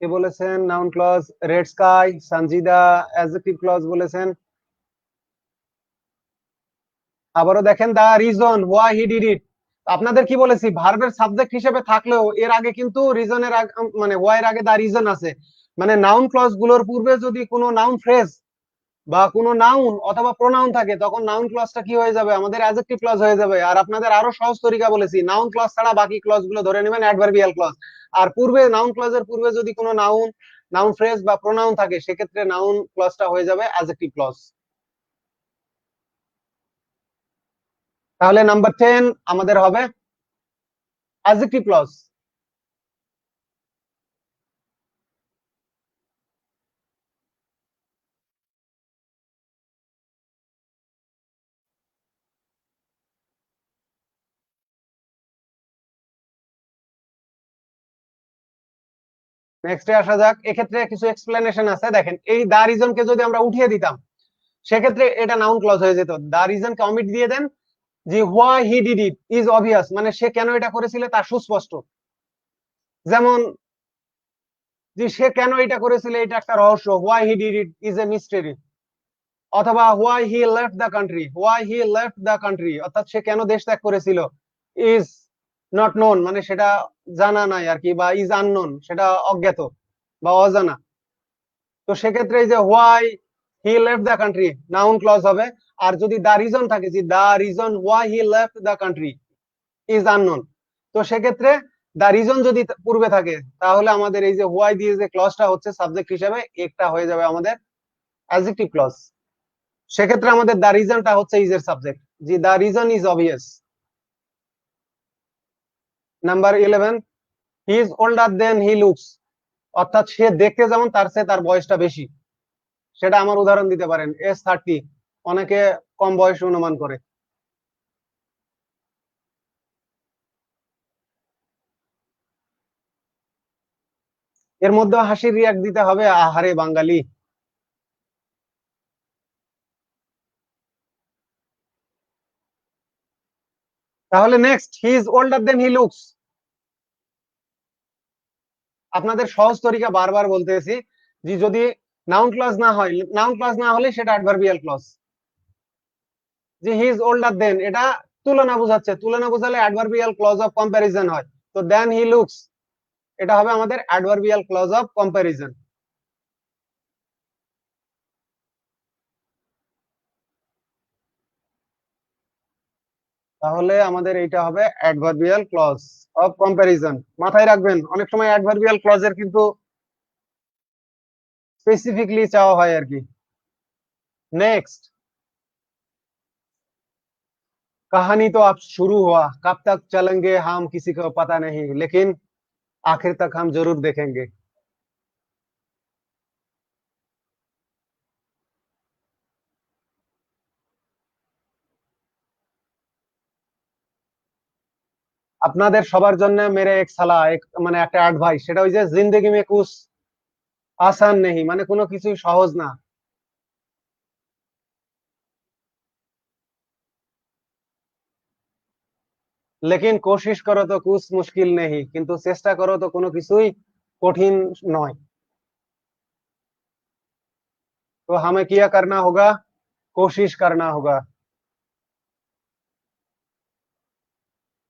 কে বলেছেন noun clause? Red sky, Sanjida adjective clause বলেছেন। আবারও দেখেন the reason why he did it, আপনাদের কি বলেছি, ভার্বের সাবজেক্ট হিসেবে থাকলেও এর আগে কিন্তু রিজনের মানে হোয়াই এর আগে দা রিজন আছে। মানে নাউন ক্লজ গুলোর পূর্বে যদি কোনো নাউন ফ্রেজ বা কোনো নাউন অথবা প্রোনাউন থাকে তখন নাউন ক্লজটা কি হয়ে যাবে, আমাদের অ্যাডজেক্টিভ ক্লজ হয়ে যাবে। আর আপনাদের আরো সহজ তরিকা বলেছি, নাউন ক্লজ ছাড়া বাকি ক্লজ গুলো ধরে নেবেন অ্যাডভার্বিয়াল ক্লজ। আর পূর্বে নাউন ক্লজের পূর্বে যদি কোনো নাউন নাউন ফ্রেজ বা প্রোনাউন থাকে সেক্ষেত্রে নাউন ক্লজটা হয়ে যাবে অ্যাডজেক্টিভ ক্লজ। তাহলে নাম্বার 10 আমাদের হবে অ্যাডজেক্টিভ ক্লজ। নেক্সটে আসা যাক, এক্ষেত্রে কিছু এক্সপ্লেনেশন আছে। দেখেন এই দা রিজন কে যদি আমরা উঠিয়ে দিতাম সেক্ষেত্রে এটা নাউন ক্লজ হয়ে যেত। দা রিজন কে অমিট দিয়ে দেন, যে why he did it is obvious, মানে সে কেন এটা করেছিল তা সুস্পষ্ট। যেমন যে সে কেন এটা করেছিল এটা একটা রহস্য, why he did it is a mystery. অথবা why he left the country, why he left the country, অর্থাৎ সে কেন দেশ ত্যাগ করেছিল। ইজ নট নোন মানে সেটা জানা নাই আর কি, বা ইজ আননোন সেটা অজ্ঞাত বা অজানা। তো সেক্ষেত্রে এই যে why he left the country noun clause হবে। আর যদি দা রিজন থাকে, যে the reason why he left the country is unknown, তো সেক্ষেত্রে দা রিজন যদি পূর্বে থাকে, তাহলে আমাদের এই যে হোয়াই দিয়ে যে ক্লজটা হচ্ছে সাবজেক্ট হিসেবে, একটা হয়ে যাবে আমাদের অ্যাডজেক্টিভ ক্লজ। সেক্ষেত্রে আমাদের দা রিজনটা হচ্ছে ইজ এর সাবজেক্ট, যে the reason is obvious. Number 11, he is older than he looks, অর্থাৎ সে দেখতে যেমন তার চেয়ে তার বয়সটা বেশি। সেটা আমার উদাহরণ দিতে পারেন S30, অনেকে কম বয়স অনুমান করে। এর মধ্যে হাসির রিয়াক্ট দিতে হবে, আহারে বাঙালি। তাহলে next, he is older than he looks. আপনাদের সহজ তরিকা বারবার বলতেছি, যে যদি নাউন ক্লজ না হয়, নাউন ক্লজ না হলে সেটা অ্যাডভার্বিয়াল ক্লজ। যে হি ইজ ওল্ডার দেন, এটা তুলনা বোঝাচ্ছে, তুলনা বোঝালে অ্যাডভার্বিয়াল ক্লজ অফ কম্প্যারিজন হয়। তো দেন হি লুকস, এটা হবে আমাদের অ্যাডভার্বিয়াল ক্লজ অফ কম্প্যারিজন। তাহলে আমাদের এইটা হবে অ্যাডভার্বিয়াল ক্লজ অফ কম্প্যারিজন। মাথায় রাখবেন, অনেক সময় অ্যাডভার্বিয়াল ক্লজের কিন্তু স্পেসিফিকলি চাওয়া হয় আর কি। नेक्स्ट, कहानी तो अब शुरू हुआ, कब तक चलेंगे हम किसी को पता नहीं, लेकिन आखिर तक हम जरूर देखेंगे। আপনাদের সবার জন্য মেরে এক সালা, এক মানে একটা অ্যাডভাইস, সেটা ওই যে জিন্দেগি মে কুছ আসান নেই, মানে কোনো কিছুই সহজ না। লেকিন কোশিশ করো তো কুছ মুশকিল নেই, কিন্তু চেষ্টা করো তো কোনো কিছুই কঠিন নয়। তো हमें किया करना होगा, कोशिश करना होगा।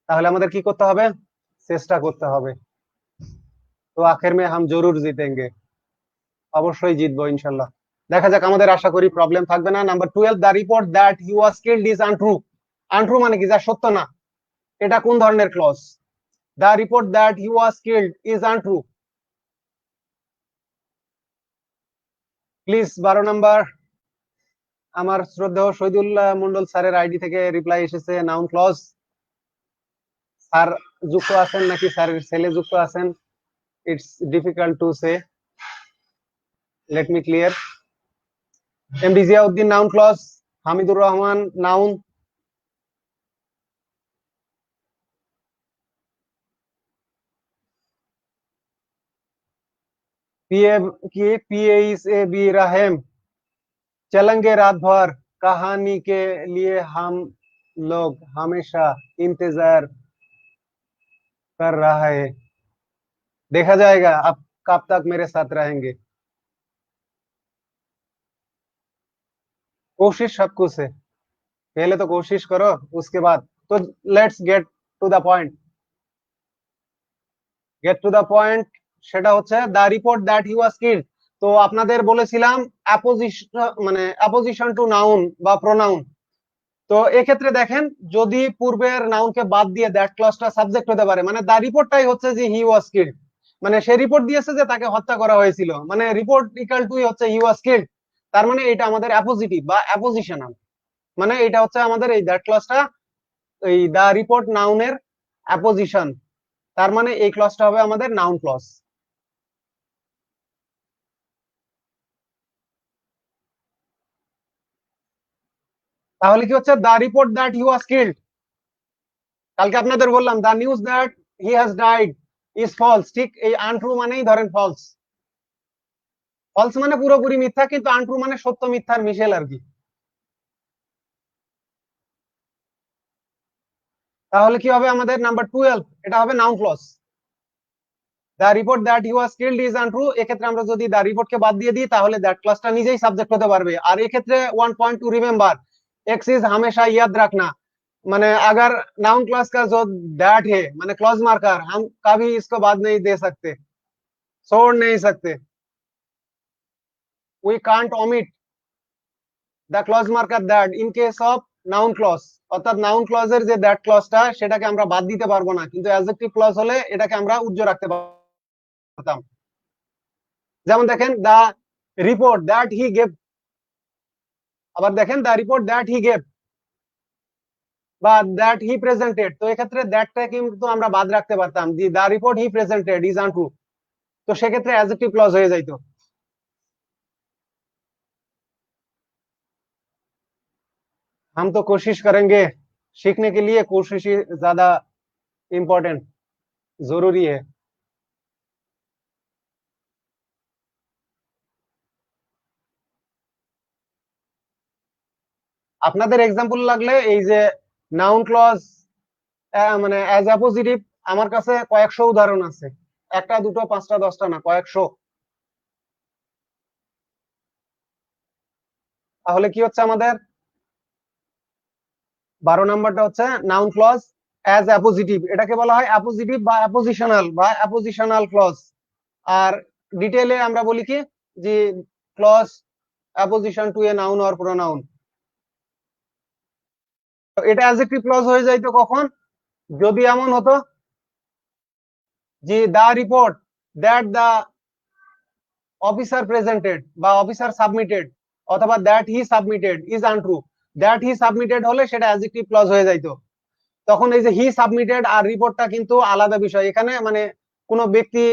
তাহলে আমাদের কি করতে হবে, চেষ্টা করতে হবে। তো আখের মে হাম জরুর জিতেঙ্গে, অবশ্যই জিতবো ইনশাল্লাহ। দেখা যাক, আমাদের আশা করি প্রবলেম থাকবে না। Number 12, the report that he was killed is untrue. Untrue মানে কি, যা সত্য না। এটা কোন ধরনের clause? The report that he was killed is untrue. Please 12 number, আমার শ্রদ্ধেয় শহীদুল্লাহ মন্ডল স্যারের আইডি থেকে রিপ্লাই এসেছে, নাউন ক্লজ। স্যার যুক্ত আছেন নাকি স্যারের ছেলে যুক্ত আছেন, it's difficult to say. Let me clear. MD Ziauddin noun clause, Hamidur Rahman noun, पीए की PAISAB राहेम, चलेंगे रात भर, कहानी के लिए हम लोग हमेशा इंतजार कर रहा है, देखा जाएगा आप कब तक मेरे साथ रहेंगे। कोशिश सब कुछ है, पहले तो कोशिश करो, उसके बाद तो let's get to the point. Get to the point, সেটা হচ্ছে the report that he was killed. তো আপনাদের বলেছিলাম অ্যাপোজিশন, মানে অ্যাপোজিশন টু নাউন বা প্রোনাউন। তো এক্ষেত্রে দেখেন, যদি পূর্বের নাউনকে বাদ দিয়ে দ্যাট ক্লজটা সাবজেক্ট হতে পারে, মানে দা রিপোর্টটাই হচ্ছে যে হি ওয়াজ কিল্ড, মানে সে রিপোর্ট দিয়েছে যে তাকে হত্যা করা হয়েছিল, মানে রিপোর্ট ইকাল টু হচ্ছে হি ওয়াজ কিল্ড। তার মানে এটা আমাদের অ্যাপোজিটিভ বা অ্যাপোজিশনাল, মানে এটা হচ্ছে আমাদের এই দ্যাট ক্লজটা এই দা রিপোর্ট নাউনের অ্যাপোজিশন। তার মানে এই ক্লজটা হবে আমাদের নাউন ক্লজ। তাহলে কি হচ্ছে, the report that he was killed, কালকে আপনাদের বললাম the news that he has died is false, ঠিক এই আনট্রু মানেই ধরেন ফলস। ফলস মানে পুরোপুরি মিথ্যা, কিন্তু আনট্রু মানে সত্য মিথ্যার মিশেল আর কি। তাহলে কি হবে আমাদের নাম্বার 12, এটা হবে noun clause. The report that he was killed is untrue, এক্ষেত্রে আমরা যদি দ্য রিপোর্ট কে বাদ দিয়ে দিই তাহলে দ্যাট ক্লজটা নিজেই সাবজেক্ট হতে পারবে। আর এক্ষেত্রে 1 point two remember, x is हमेशा याद रखना, माने अगर नाउन क्लॉज का जो दैट है माने क्लॉज मार्कर, हम कभी इसको बाद नहीं दे सकते, छोड़ नहीं सकते, we can't omit the clause marker that in case of noun clause, অর্থাৎ নাউন ক্লজের যে দ্যাট ক্লজটা সেটাকে আমরা বাদ দিতে পারবো না, কিন্তু অ্যাডজেক্টিভ ক্লজ হলে এটাকে আমরা উজ্জ্ব রাখতে পারতাম। যেমন দেখেন the report that he gave, আবার দেখেন the report that he gave বা দ্যাট হি প্রেজেন্টেড, তো এক্ষেত্রে দ্যাটটা কিন্তু আমরা বাদ রাখতে পারতাম, the the report he presented is untrue, তো সেক্ষেত্রে অ্যাডজেক্টিভ ক্লজ হয়ে যাইতো। हम तो कोशिश करेंगे, सीखने के लिए कोशिश ही ज्यादा इम्पोर्टेंट जरूरी है। আপনাদের এক্সাম্পল লাগলে এই যে নাউন ক্লজ মানে অ্যাজ অ্যাপোজিটিভ আমার কাছে কয়েকশো উদাহরণ আছে, একটা দুটো পাঁচটা দশটা না, কয়েকশো। তাহলে কি হচ্ছে আমাদের 12 নাম্বারটা হচ্ছে নাউন ক্লজ অ্যাজ অ্যাপোজিটিভ, এটাকে বলা হয় অ্যাপোজিটিভ বা অ্যাপোজিশনাল ক্লজ। আর ডিটেইলে আমরা বলি কি যে clause apposition to a noun or pronoun. এটা অ্যাডজেক্টিভ ক্লজ হয়ে যাইতো কখন, যদি এমন হতো যে the report that the officer presented বা অফিসার সাবমিটেড অথবা that he submitted is untrue, that he submitted হলে সেটা অ্যাডজেক্টিভ ক্লজ হয়ে যাইতো। তখন এই যে হি সাবমিটেড আর রিপোর্টটা কিন্তু আলাদা বিষয়, এখানে মানে কোনো ব্যক্তি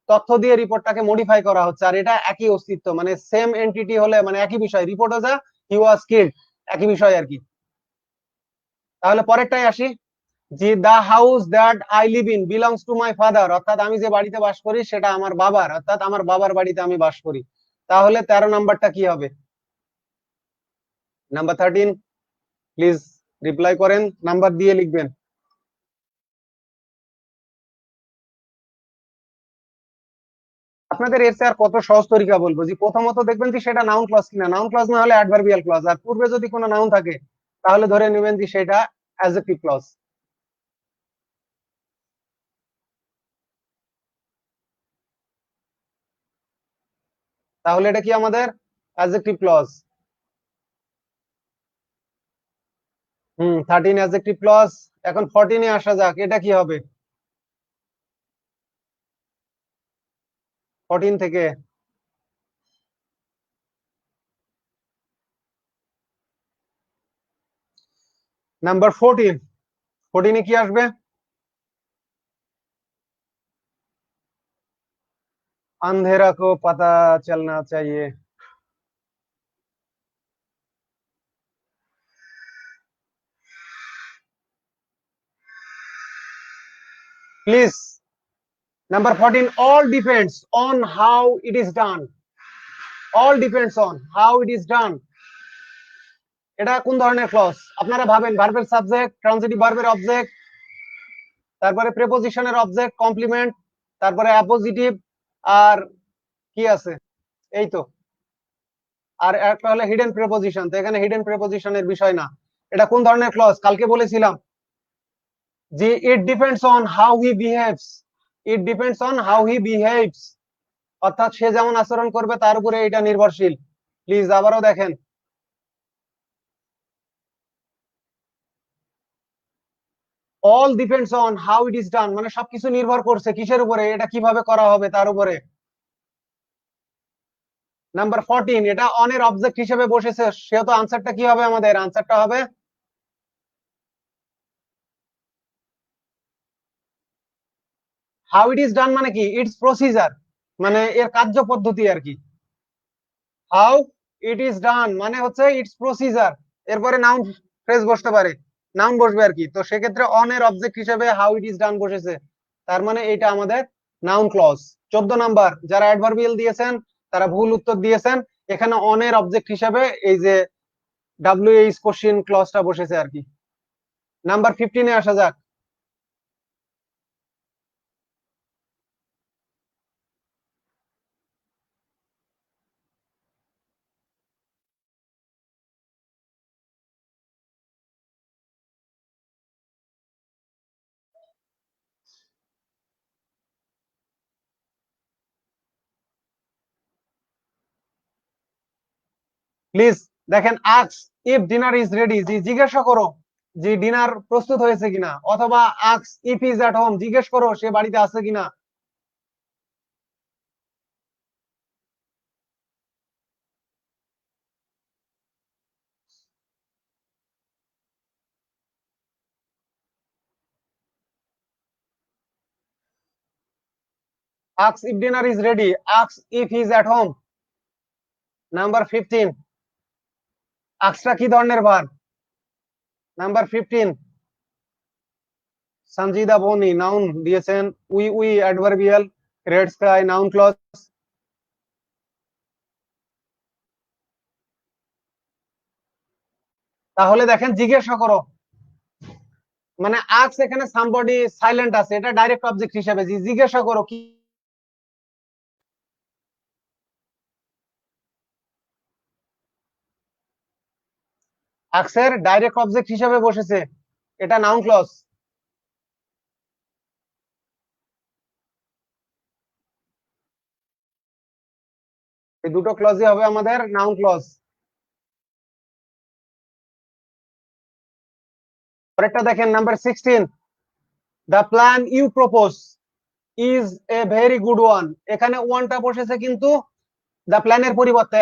তথ্য দিয়ে রিপোর্টটাকে মডিফাই করা হচ্ছে, আর এটা একই অস্তিত্ব, মানে সেম এন্টিটি হলে মানে একই বিষয়, রিপোর্ট যা হি ওয়াজ কিল্ড একই বিষয় আর কি। তাহলে পরেরটাই আসি, যে the house that I live in belongs to my father, অর্থাৎ আমি যে বাড়িতে বাস করি সেটা আমার বাবার, অর্থাৎ আমার বাবার বাড়িতে আমি বাস করি। তাহলে 13 নাম্বারটা কি হবে? নাম্বার 13 প্লিজ রিপ্লাই করেন, নাম্বার দিয়ে লিখবেন। আপনাদের এর আর কত সহজ তরিকা বলবো, যে প্রথমত দেখবেন যে সেটা নাউন ক্লজ কিনা, নাউন ক্লজ না হলে অ্যাডভার্বিয়াল ক্লজ, আর পূর্বে যদি কোনো নাউন থাকে তাহলে ধরে নেবেন যে সেটা অ্যাডজেক্টিভ ক্লজ। তাহলে এটা কি আমাদের অ্যাডজেক্টিভ ক্লজ। 13 adjective clause. এখন 14 এ আসা যাক, এটা কি হবে? 14 থেকে নাম্বার 14, 14 এ কি আসবে? अंधेरा को पता चलना चाहिए। Please number 14, all depends on how it is done, all depends on how it is done, এটা কোন ধরনের ক্লজ? আপনারা ভাবেন ভার্বের সাবজেক্ট, ট্রান্সিটিভ ভার্বের অবজেক্ট, তারপরে প্রিপোজিশনের অবজেক্ট কমপ্লিমেন্ট, তারপরে অ্যাপোজিটিভ, আর কি আছে? এই তো। আর একটা হলো হিডেন প্রিপোজিশন, তো এখানে হিডেন প্রিপোজিশনের বিষয় না। এটা কোন ধরনের ক্লজ? কালকে বলেছিলাম যে it depends on how he behaves, it depends on how he behaves, অর্থাৎ সে যেমন আচরণ করবে তার উপরে এটা নির্ভরশীল। প্লিজ আবারও দেখেন, all depends on how it is done, মানে সবকিছু নির্ভর করছে কিসের উপরে, এটা কিভাবে করা হবে তার উপরে। নাম্বার 14, এটা অন এর অবজেক্ট হিসেবে বসেছে, সেহেতু আনসারটা কি হবে? আমাদের আনসারটা হবে হাউ ইট ইজ ডান, মানে কি ইটস প্রসিজার, মানে এর কার্য পদ্ধতি আর কি। হাউ ইট ইজ ডান মানে হচ্ছে ইটস প্রসিজার, এরপরে নাউন ফ্রেজ বসতে পারে, নাউন বসবে আর কি। তো সেক্ষেত্রে অন এর অবজেক্ট হিসেবে হাউ ইট ইজ ডান বসেছে, তার মানে এটা আমাদের নাউন ক্লজ। 14 নাম্বার যারা অ্যাডভার্বিয়াল দিয়েছেন তারা ভুল উত্তর দিয়েছেন, এখানে অন এর অবজেক্ট হিসেবে এই যে ডাব্লিউএইচ কোশ্চেন ক্লজটা বসেছে আর কি। নাম্বার 15 এ আসা যাক, প্লিজ দেখেন, আক্স ইফ ডিনার ইজ রেডি, জি জিজ্ঞাসা করো যে ডিনার প্রস্তুত হয়েছে কিনা, অথবা আক্স ইফ ইজ এট হোম, জিজ্ঞেস করো সে বাড়িতে আছে কিনা। আক্স if dinner is ready, আক্স if he is at home. Number 15, আক্সটা কি ধরনের ভার্ব? নাম্বার 15, সঞ্জিদা বনি নাউন দিয়েছেন, we we adverbial, red sky noun clause. তাহলে দেখেন জিজ্ঞাসা করো, মানে আক্স এখানে সামবডি সাইলেন্ট আছে, এটা ডাইরেক্ট অবজেক্ট হিসেবে, জিজ্ঞাসা করো কি। আক্সের ডাইরেক্ট অবজেক্ট হিসেবে বসেছে, এটা নাউন ক্লজ। এই দুটো ক্লজই হবে আমাদের নাউন ক্লজ। পরেরটা দেখেন, number 16, the plan you propose is a very good one. এখানে ওয়ানটা বসেছে কিন্তু দ্য প্ল্যানের পরিবর্তে,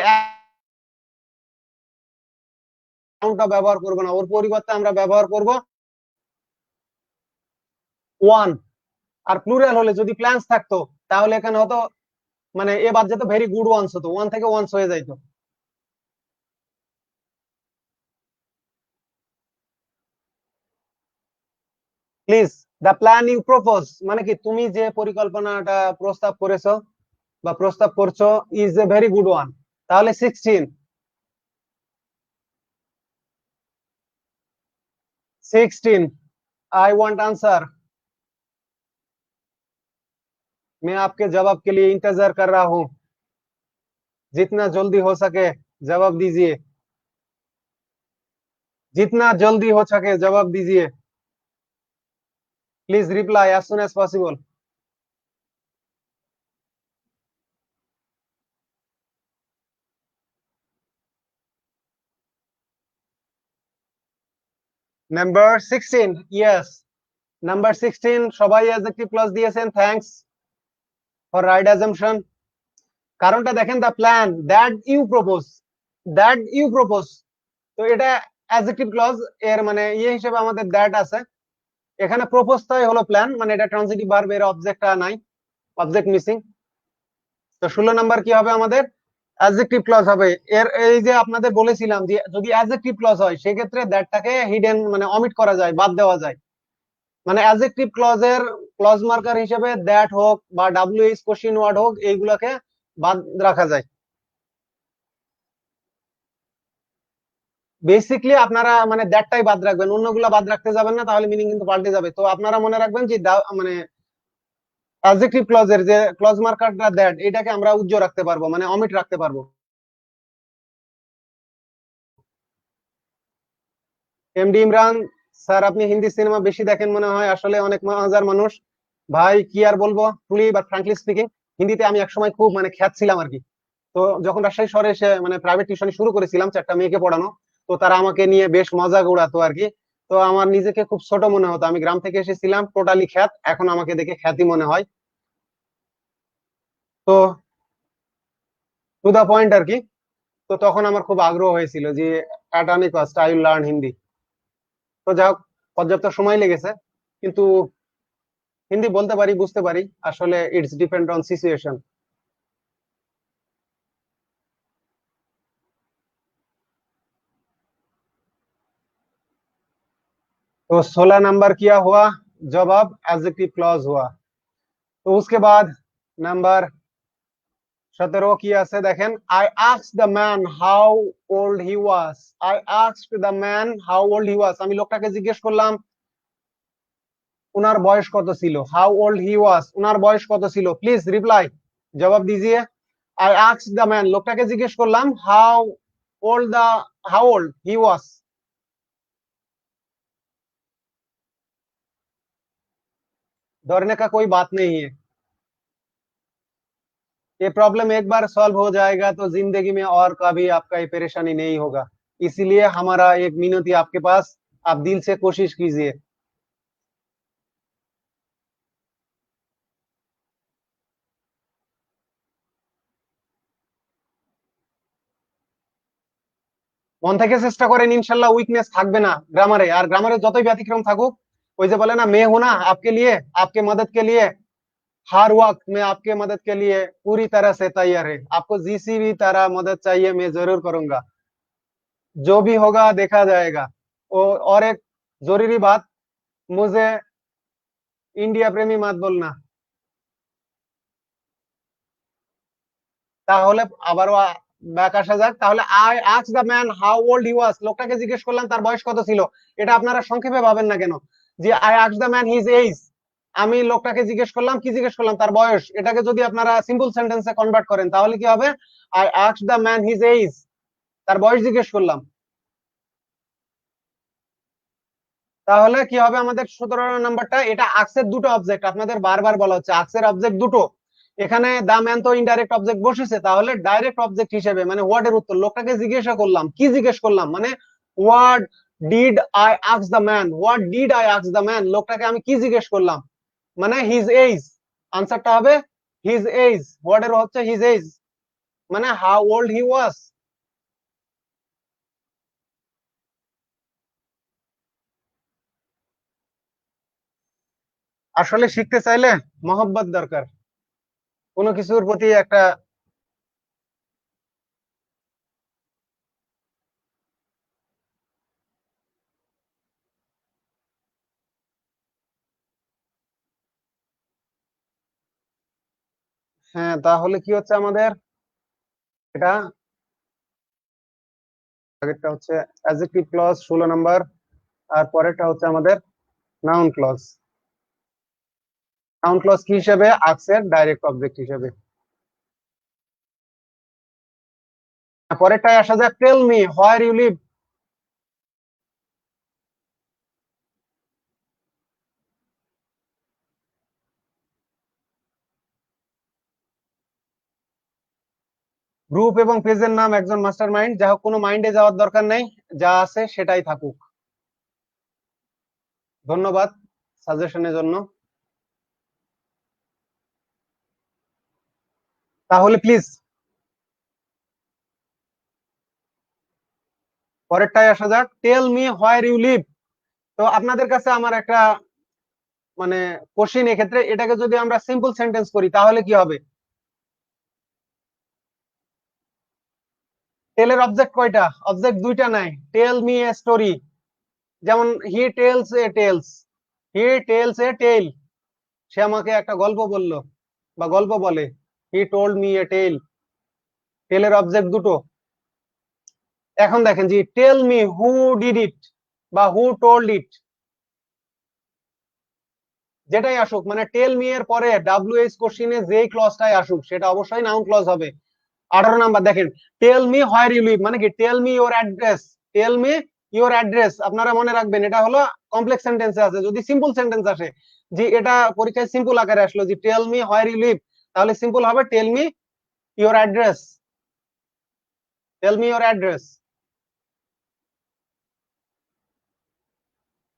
নাউনটা ব্যবহার করবো না, ওর পরিবর্তে আমরা ব্যবহার করব ওয়ান। আর প্লুরাল হলে যদি প্ল্যান্স থাকতো তাহলে এখানে হতো, মানে এ বাদ যেত, ভেরি গুড ওয়ান্স হতো, ওয়ান থেকে ওয়ান্স হয়ে যাইতো। Please, the plan you propose মানে কি, তুমি যে পরিকল্পনাটা প্রস্তাব করেছো বা প্রস্তাব করছো, is a very good one. তাহলে 16, आई वांट आंसर, मैं आपके जवाब के लिए इंतजार कर रहा हूँ, जितना जल्दी हो सके जवाब दीजिए, जितना जल्दी हो सके जवाब दीजिए, please reply as soon as possible. Number 16, yes. Number 16 সবাই অ্যাডজেক্টিভ ক্লজ দিয়েছেন, থ্যাঙ্কস ফর রাইট অ্যাজাম্পশন। কারণটা দেখেন, the plan that you propose, that you propose, তো এটা অ্যাডজেক্টিভ ক্লজ, এর মানে ইয়ে হিসেবে আমাদের দ্যাট আছে। এখানে প্রপোজটাই হলো প্ল্যান, মানে এটা ট্রান্সিটিভ ভার্ব, এর অবজেক্টটা নাই, অবজেক্ট মিসিং। তো 16 নাম্বার কি হবে আমাদের? অ্যাডজেক্টিভ ক্লজ হবে। এর এই যে আপনাদের বলেছিলাম যে যদি অ্যাডজেক্টিভ ক্লজ হয় সেক্ষেত্রে দ্যাটটাকে হিডেন মানে অমিট করা যায়, বাদ দেওয়া যায়। মানে অ্যাডজেক্টিভ ক্লজের ক্লজ মার্কার হিসেবে দ্যাট হোক বা ডাব্লিউএইচ কোশ্চেন ওয়ার্ড হোক, এইগুলোকে বাদ রাখা যায়। বেসিকলি আপনারা মানে দ্যাটটাই বাদ রাখবেন, অন্যগুলো বাদ রাখতে যাবেন না, তাহলে মিনিং কিন্তু পাল্টে যাবে। তো আপনারা মনে রাখবেন যে মানে অ্যাডজেক্টিভ ক্লজের যে ক্লজ মার্কারটা দ্যাট, এটাকে আমরা উজ্জ্বল রাখতে পারবো, মানে অমিট রাখতে পারবো। এমডি ইমরান স্যার, আপনি হিন্দি সিনেমা বেশি দেখেন মনে হয়, আসলে অনেক মজার মানুষ। ভাই কি আর বলবো, ট্রুলি বাট ফ্রাঙ্কলি স্পিকিং, হিন্দিতে আমি একসময় খুব মানে খ্যাত ছিলাম আর কি। তো যখন রাজশাহী শহরে এসে মানে প্রাইভেট টিউশন শুরু করেছিলাম 4টা মেয়েকে পড়ানো, তো তারা আমাকে নিয়ে বেশ মজা উড়াতো আর কি। তো আমার নিজেকে খুব ছোট মনে হতো, আমি গ্রাম থেকে এসেছিলাম টোটালি খ্যাত, এখন আমাকে দেখে খ্যাতি মনে হয়। তো টু দা পয়েন্ট আর কি। তো তখন আমার খুব আগ্রহ হয়েছিল যে at any cost I will learn Hindi. তো যাই হোক, পর্যাপ্ত সময় লেগেছে, কিন্তু হিন্দি বলতে পারি, বুঝতে পারি, আসলে ইটস ডিপেন্ড অন সিচুয়েশন। तो 16 नंबर किया हुआ, जवाब एडजेक्टिव क्लॉज हुआ। तो उसके बाद নাম্বার 17 কি আছে দেখেন, I asked the man how old he was, I asked the man how old he was, আমি লোকটাকে জিজ্ঞেস করলাম উনার বয়স কত ছিল, হাউ ওল্ড হি ওয়াজ, উনার বয়স কত ছিল, প্লিজ রিপ্লাই, জবাব দিজিয়ে। আই আস্কড দ্য ম্যান, লোকটাকে জিজ্ঞেস করলাম how old the how old he was. डरने का कोई बात नहीं है। ये प्रॉब्लम एक बार सॉल्व हो जाएगा तो जिंदगी में और कभी आपका ये परेशानी नहीं होगा। इसीलिए हमारा एक मिनती आपके पास, आप दिल से कोशिश कीजिए। মন থেকে চেষ্টা করেন, ইনশাল্লাহ উইকনেস থাকবে না গ্রামারে। আর গ্রামারে যতই ব্যতিক্রম থাকুক, ওই যে বলে না, মে হো না आपके लिए, आपके मदद के लिए, हर वक्त मैं आपके मदद के लिए पूरी तरह से तैयार है। आपको जिसी भी तरह मदद चाहिए मैं जरूर करूंगा। जो भी होगा देखा जाएगा। और एक जरूरी बात, मुझे इंडिया प्रेमी मत बोलना। তাহলে আবারও ব্যাক আসা যাক। তাহলে I ask the man how old he was, লোকটাকে জিজ্ঞেস করলাম তার বয়স কত ছিল। এটা আপনারা সংক্ষেপে ভাবেন না কেন, যে I ask the man his age, আমি লোকটাকে জিজ্ঞেস করলাম, কি জিজ্ঞেস করলাম, তার বয়স। এটাকে যদি আপনারা সিম্পল সেন্টেন্সে কনভার্ট করেন তাহলে কি হবে, I ask the man his age, তার বয়স জিজ্ঞেস করলাম। তাহলে কি হবে আমাদের 17 নাম্বারটা, এটা আক্সের দুটো অবজেক্ট, আপনাদের বারবার বলা হচ্ছে আক্সের অবজেক্ট দুটো। এখানে দা ম্যান তো ইনডাইরেক্ট অবজেক্ট বসেছে, তাহলে ডাইরেক্ট অবজেক্ট হিসেবে মানে হোয়াট এর উত্তর, লোকটাকে জিজ্ঞাসা করলাম, কি জিজ্ঞেস করলাম, মানে what did I ask the man, what did I ask the man, লোকটাকে আমি কি জিজ্ঞেস করলাম, মানে হিজ এজ। আনসারটা হবে হিজ এজ, হোয়াট এর হচ্ছে হিজ এজ, মানে হাউ ওল্ড হি ওয়াজ। আসলে শিখতে চাইলে মহব্বত দরকার, কোনো কিছুর প্রতি একটা। হ্যাঁ, তাহলে কি হচ্ছে আমাদের, এটা আগেরটা হচ্ছে অ্যাডজেক্টিভ ক্লজ 16 নাম্বার, আর পরেরটা হচ্ছে আমাদের নাউন ক্লজ। নাউন ক্লজ কি হিসেবে, আক্সের ডাইরেক্ট অবজেক্ট হিসেবে। পরেরটায় আসা যাক, tell me where you live. Group এবং পেজের নাম একজন মাস্টার মাইন্ড, যা হোক কোনো মাইন্ডে যাওয়ার দরকার নেই, যা আছে সেটাই থাকুক। ধন্যবাদ সাজেশনের জন্য। তাহলে প্লিজ পরেরটায় আসা যাক, tell me where you live. তো আপনাদের কাছে আমার একটা মানে কোশ্চিন, এক্ষেত্রে এটাকে যদি আমরা সিম্পল সেন্টেন্স করি তাহলে কি হবে। টেলের অবজেক্ট কয়টা, অবজেক্ট দুইটা নাই, টেল মি এ স্টোরি, যেমন he tells a tales, he tells a tale, সে আমাকে একটা গল্প বলল বা গল্প বলে, he told me a tale, টেলের অবজেক্ট দুটো। এখন দেখেন যে টেল মি হু ডিড ইট বা হু টোল্ড ইট, যেটাই আসুক, মানে টেল মি এর পরে ডাব্লিউএইচ কোশ্চিনে যেই ক্লজটাই আসুক সেটা অবশ্যই নাউন ক্লজ হবে। 18 নাম্বার দেখেন, tell me where you live, মানে কি tell me your address, tell me your address. আপনারা মনে রাখবেন এটা হলো কমপ্লেক্স সেন্টেন্সে আছে। যদি সিম্পল সেন্টেন্স আসে, যে এটা পরীক্ষায় সিম্পল আকারে আসলো যে tell me where you live, তাহলে সিম্পল হবে tell me your address, tell me your address.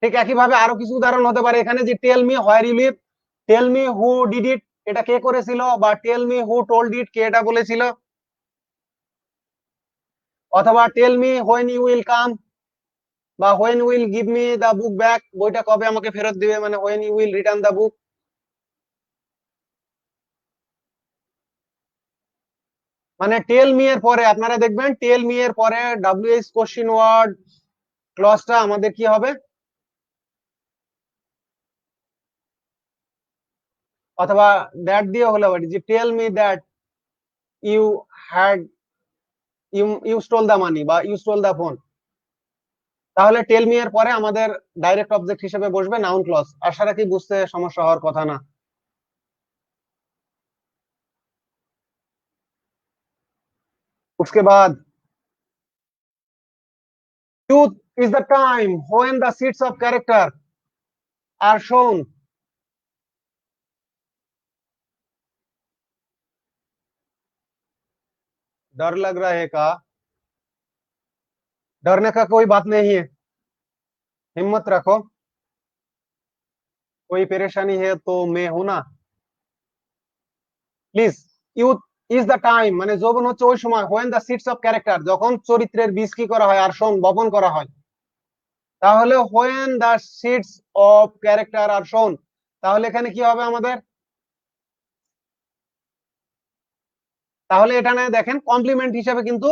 ঠিক একইভাবে আরো কিছু উদাহরণ হতে পারে এখানে, যে tell me where you live, tell me who did it, এটা কে করেছিল, বা টেল মি হু টোল্ড ইট, কে এটা বলেছিল। অথবা tell me when you will come, বা when will give me the book back, বইটা কবে আমাকে ফেরত দিবে, মানে when you will return the book. মানে টেল মি এর পরে আপনারা দেখবেন, টেল মি এর পরে ডাব্লিউএইচ কোশ্চিন ওয়ার্ড ক্লজটা আমাদের কি হবে, অথবা দ্যাট দিয়ে হলে হবে, যে tell me that you had you stole the money বা ইউ স্টোল দা ফোন। তাহলে টেল মি এর পরে আমাদের ডাইরেক্ট অবজেক্ট হিসেবে বসবে নাউন ক্লজ। আশা রাখি বুঝতে সমস্যা হওয়ার কথা না। उसके बाद, youth is the time when the seeds of character are shown. डर लग रहा है का? डरने का कोई बात नहीं है, हिम्मत रखो। कोई परेशानी है तो मैं हूं ना। Please, youth is the time, মানে যৌবন হচ্ছে ওই সময়, when the seeds of character, যখন চরিত্রের বীজ কি করা হয়, আর শোন বপন করা হয়। তাহলে when the seeds of character are sown, তাহলে এখানে কি হবে আমাদের? তাহলে এখানে দেখেন কমপ্লিমেন্ট হিসেবে কিন্তু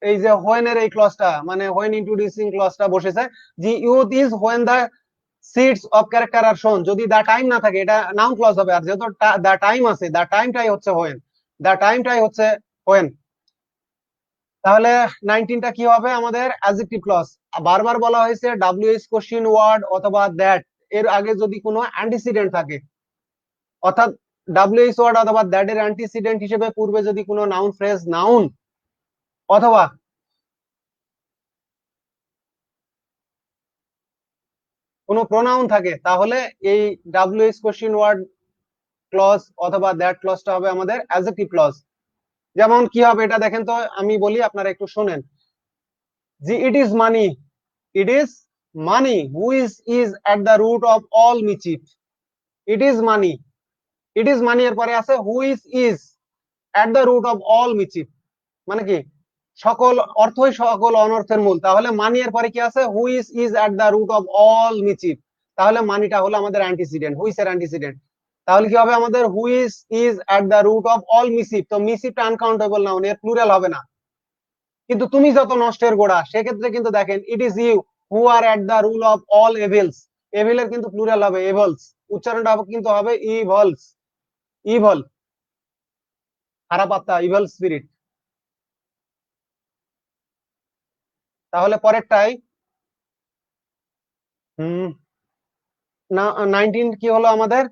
এই যে হোয়েন এর এই ক্লজটা, মানে হোয়েন ইন্ট্রোডিউসিং ক্লজটা বসেছে, যে youth is when the seeds of character are sown. যদি দা টাইম না থাকে এটা নাউন ক্লজ হবে, আর যেহেতু দা টাইম আছে, দা টাইমটাই হচ্ছে হোয়েন, দা টাইমটাই হচ্ছে হোয়েন। তাহলে 19টা কি হবে আমাদের? Adjective clause. বারবার বলা হয়েছে ডাব্লিউএইচ কোশ্চেন ওয়ার্ড অথবা দ্যাট এর আগে যদি কোনো অ্যান্টিসিডেন্ট থাকে, অর্থাৎ ডাব্লিউএইচ ওয়ার্ড অথবা দ্যাট এর অ্যান্টিসিডেন্ট হিসেবে পূর্বে যদি কোনো নাউন ফ্রেজ, নাউন অথবা কোনো প্রোনাউন থাকে, তাহলে এই ডাব্লিউএইচ কোশ্চেন ওয়ার্ড ক্লজ অথবা দ্যাট ক্লজটা হবে আমাদের অ্যাডজেক্টিভ ক্লজ। যেমন কি হবে এটা দেখেন তো, আমি বলি আপনারা একটু শোনেন। যে it is money, it is money who is at the root of all mischief. It is money, it is money এর পরে আছে who is at the root of all mischief, মানে কি সকল অর্থই সকল অনর্থের মূল। তাহলে মানি এর পরে কি আছে? Who is at the root of all mischief. তাহলে মানিটা হলো আমাদের অ্যান্টিসিডেন্ট, হুইস এর অ্যান্টিসিডেন্ট। তাহলে কি হবে আমাদের? Who is at the root of all mischief. তো মিসিফটা আনকাউন্টেবল নাউন, এর প্লুরাল হবে না। কিন্তু তুমি যত নষ্টের গোড়া, সেক্ষেত্রে কিন্তু দেখেন it is you who are at the rule of all evils. এভিলের কিন্তু প্লুরাল হবে এভলস, উচ্চারণটা কিন্তু হবে ইভলস, ইভল, খারাপ আত্মা, ইভল স্পিরিট। তাহলে পরেরটাই হুম, না 19 কি হলো আমাদের?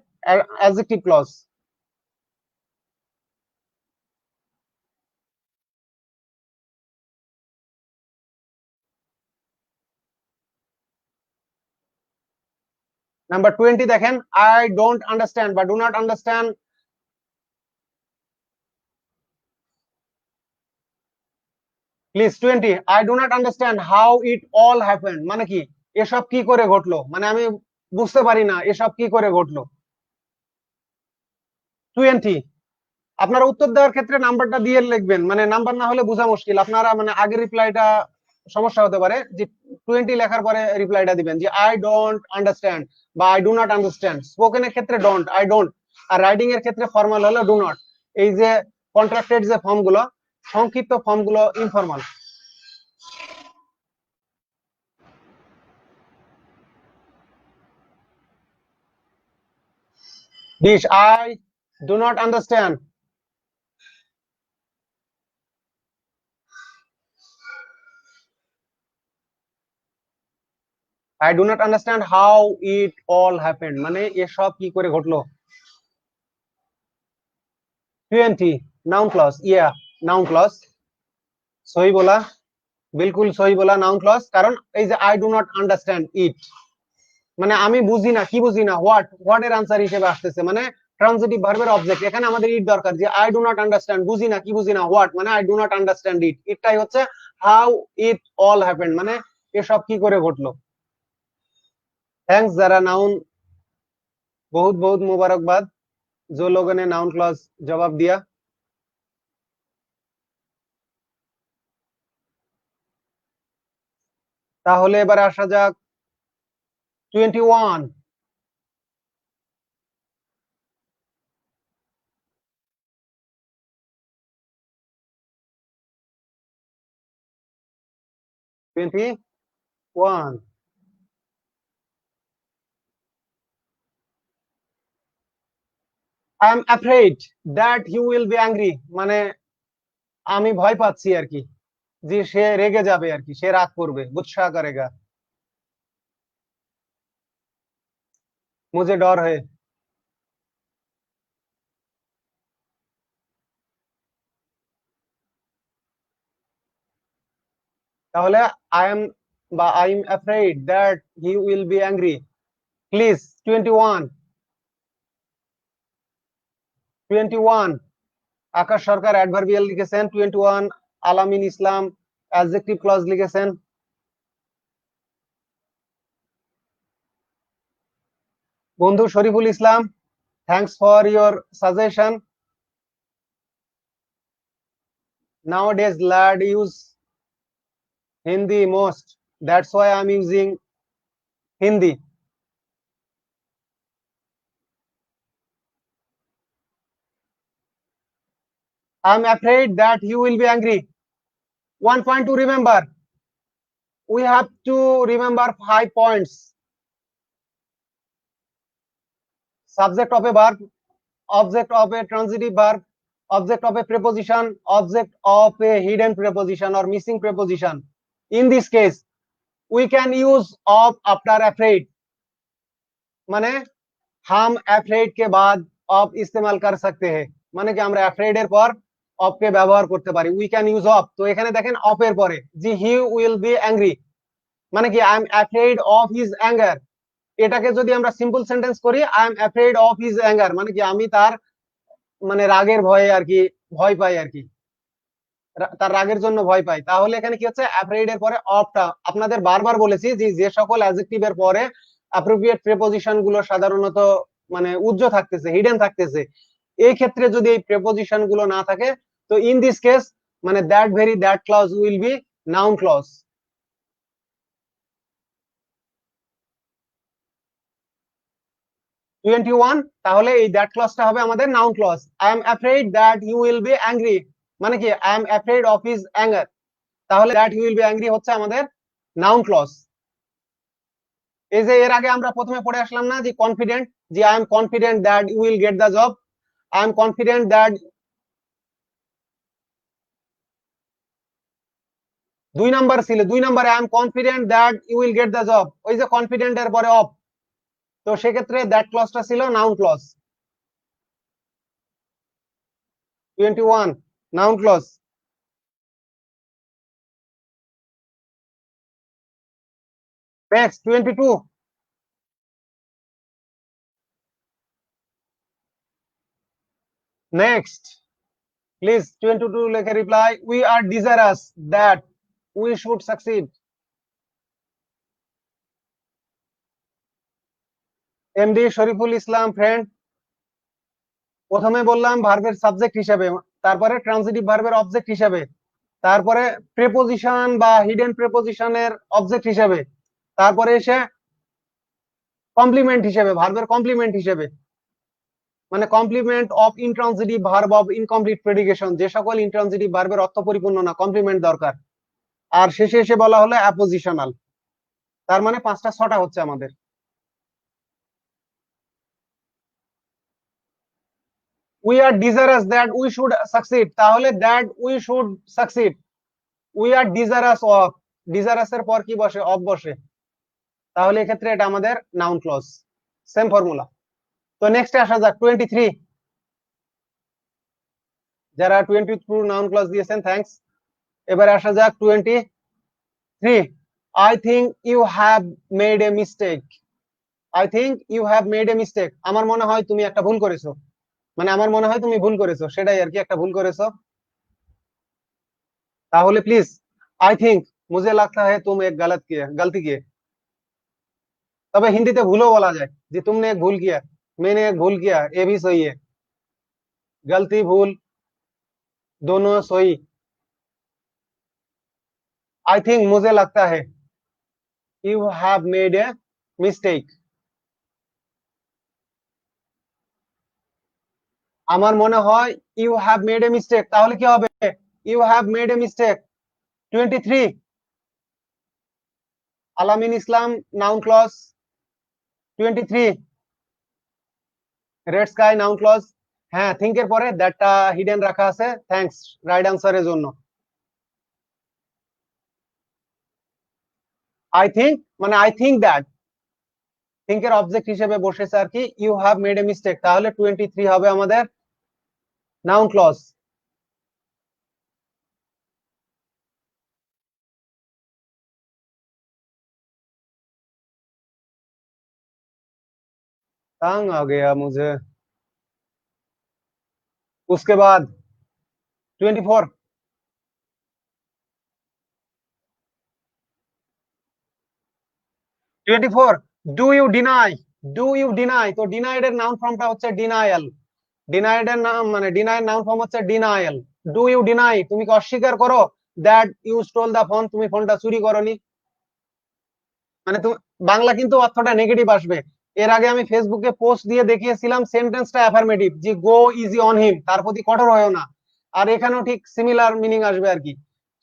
Adjective clause. নাম্বার 20 দেখেন, আই ডোন্ট আন্ডারস্ট্যান্ড বা do not understand. Please 20, I do not understand how it all happened, মানে কি এসব কি করে ঘটলো, মানে আমি বুঝতে পারি না এসব কি করে ঘটলো। 20, আপনারা উত্তর দেওয়ার ক্ষেত্রে নাম্বারটা দিয়ে লিখবেন, মানে নাম্বার না হলে বোঝা মুশকিল। আপনারা মানে আগের রিপ্লাইটা সমস্যা হতে পারে, যে 20 লেখার পরে রিপ্লাইটা দিবেন যে আই ডোন্ট আন্ডারস্ট্যান্ড বা আই ডু নট আন্ডারস্ট্যান্ড। স্পোকেনের ক্ষেত্রে ডোন্ট, আই ডোন্ট, আর রাইটিং এর ক্ষেত্রে ফর্মাল হলো ডু নট। এই যে কন্ট্রাক্টেড যে ফর্মগুলো, সংক্ষিপ্ত ফর্মগুলো informal. This, I do not understand. I do not understand how it all happened, মানে এসব কি করে ঘটলো। 20, নাউন ক্লজ, ইয়া নাউন ক্লজ, সহি বলা, বিলকুল সহি বলা, নাউন ক্লজ। কারণ এই যে আই ডু নট আন্ডারস্ট্যান্ড ইট, মানে আমি বুঝি না, কি বুঝি না, হোয়াট, হোয়াট এর আনসার হিসেবে আসতেছে, মানে ট্রান্সিটিভ ভার্বের অবজেক্ট। এখানে আমাদের ইট দরকার, যে আই ডু নট আন্ডারস্ট্যান্ড, বুঝি না, কি বুঝি না, হোয়াট মানে I do not understand it. ইটটাই হচ্ছে হাউ ইট অল হ্যাপেন্ড, মানে এসব কি করে ঘটলো। थैंक्स যারা नाउन, बहुत बहुत मुबारकबाद जो लोगों ने नाउन क्लॉज जवाब दिया। তাহলে এবার আসা যাক 21। I am afraid that you will be angry, মানে আমি ভয় পাচ্ছি আর কি, যে সে রেগে যাবে আর কি, সে রাগ করবে, গুस्सा करेगा। मुझे डर है। তাহলে I am বা I am afraid that he will be angry। Please 21, 21 Akash Sarkar adverbial লিখেছেন। 21 আলামিন ইসলাম অ্যাডজেক্টিভ ক্লজ লিখেছেন। বন্ধু Shariful Islam, thanks for your suggestion. Nowadays lad use Hindi most, that's why I'm using Hindi. I'm afraid that you will be angry. One point to remember, we have to remember 5 points. Subject of a verb, object of a transitive verb, object of a preposition, object of a hidden preposition or missing preposition. In this case, we can use of after afraid. माने हम afraid के बाद of इस्तेमाल कर सकते हैं, মানে কি আমরা afraid এর পর of কে ব্যবহার করতে পারি। we can use of, তো এখানে দেখেন of এর পরে যে he will be angry, মানে কি I am afraid of his anger। এটাকে যদি আমরা সিম্পল সেন্টেন্স করি I am afraid of his anger, মানে কি আমি তার মানে রাগের ভয়ে আর কি ভয় পাই আর কি, তার রাগের জন্য ভয় পাই। তাহলে এখানে কি হচ্ছে অ্যাফ্রেইড এর পরে অফটা, আপনাদের বারবার বলেছি যে যে সকল অ্যাডজেক্টিভ এর পরে অ্যাপ্রোপ্রিয়েট প্রিপোজিশন গুলো সাধারণত মানে উজ্জ্ব থাকতেছে, হিডেন থাকতেছে, এই ক্ষেত্রে যদি এই প্রিপোজিশন গুলো না থাকে তো ইন দিস কেস মানে that very that clause will be noun clause. 21 তাহলে এই দ্যাট ক্লজটা হবে আমাদের noun clause. I am afraid that you will be angry, মানে কি I am afraid of his anger, তাহলে that you will be angry হচ্ছে আমাদের নাউন ক্লজ। এই যে এর আগে আমরা প্রথমে পড়ে আসলাম না যে কনফিডেন্ট, যে I am confident that you will get the job, I am confident that, 2 number ছিল, 2 নাম্বারে I am confident that you will get the job, ওই যে কনফিডেন্ট এর পরে অফ, তো সেক্ষেত্রে দ্যাট ক্লজটা ছিল noun clause. 21 noun clause. Next 22, next please 22 লেখে reply, we are desirous that we should succeed. MD Shariful Islam friend, প্রথমে বললাম ভার্বের সাবজেক্ট হিসেবে, তারপরে ট্রান্সিটিভ ভার্বের অবজেক্ট হিসেবে, তারপরে প্রেপোজিশন বা হিডেন প্রেপোজিশনের অবজেক্ট হিসেবে, তারপরে এসে কমপ্লিমেন্ট হিসেবে, ভার্বের কমপ্লিমেন্ট হিসেবে, মানে complement of intransitive verb of incomplete predication, যে সকল ইনট্রান্সিটিভ ভার্বের অর্থ পরিপূর্ণ না, কমপ্লিমেন্ট দরকার। আর শেষে এসে বলা হলো অ্যাপোজিশনাল, তার মানে 5টা 6টা হচ্ছে আমাদের। We are desirous that we should succeed, তাহলে that we should succeed, we are desirous of, desirous এর পর কি বসে? অফ বসে, তাহলে এক্ষেত্রে এটা আমাদের নাউন ক্লজ, সেম ফর্মুলা। তো নেক্সটে আসা যাক 23, যারা 22 নাউন ক্লজ দিয়েছেন থ্যাঙ্কস। এবারে আসা যাক 23, I think you have made a mistake. I think you have made a mistake, আমার মনে হয় তুমি একটা ভুল করেছো, মানে আমার মনে হয় তুমি ভুল করেছো, সেটাই আর কি, একটা ভুল করেছো। তাহলে প্লিজ आई थिंक मुझे लगता है तुम एक गलती किए, তবে হিন্দিতে ভুলও বলা যায় যে तुमने एक भूल किया, मैंने एक भूल किया, ये भी सही है, गलती भूल दोनों सही। आई थिंक मुझे लगता है you have made a mistake, আমার মনে হয় you have made a mistake, তাহলে কি হবে? You have made a mistake. 23 Alamin Islam noun clause. 23 red sky noun clause. হ্যাঁ, থিংক এর পরে দ্যাটটা হিডেন রাখা আছে, থ্যাঙ্কস রাইট আনসারের জন্য। আই থিঙ্ক মানে আই থিঙ্ক দ্যাট, থিঙ্ক এর অবজেক্ট হিসেবে বসেছে আর কি, you have made a mistake, তাহলে 23 হবে আমাদের নাউন ক্লজ। तंग आ गया मुझे। उसके बाद 24. Do you deny, do you deny, তো ডিনাইড এর নাউন ফর্মটা হচ্ছে ডিনায়াল। ডিনাইড এর নাম মানে ডিনাইড নাউন ফর্ম হচ্ছে ডিনায়াল। ডু ইউ ডিনাই, তুমি কি অস্বীকার করো that you stole the phone, তুমি ফোনটা চুরি করনি। মানে তুমি বাংলা কিন্তু অর্থটা নেগেটিভ আসবে। এর আগে আমি ফেসবুকে পোস্ট দিয়ে দেখিয়েছিলাম সেন্টেন্সটা অ্যাফার্মেটিভ, যে গো ইজি অন হিম, তার প্রতি কঠোর হয়েও না। আর এখানেও ঠিক সিমিলার মিনিং আসবে আর কি।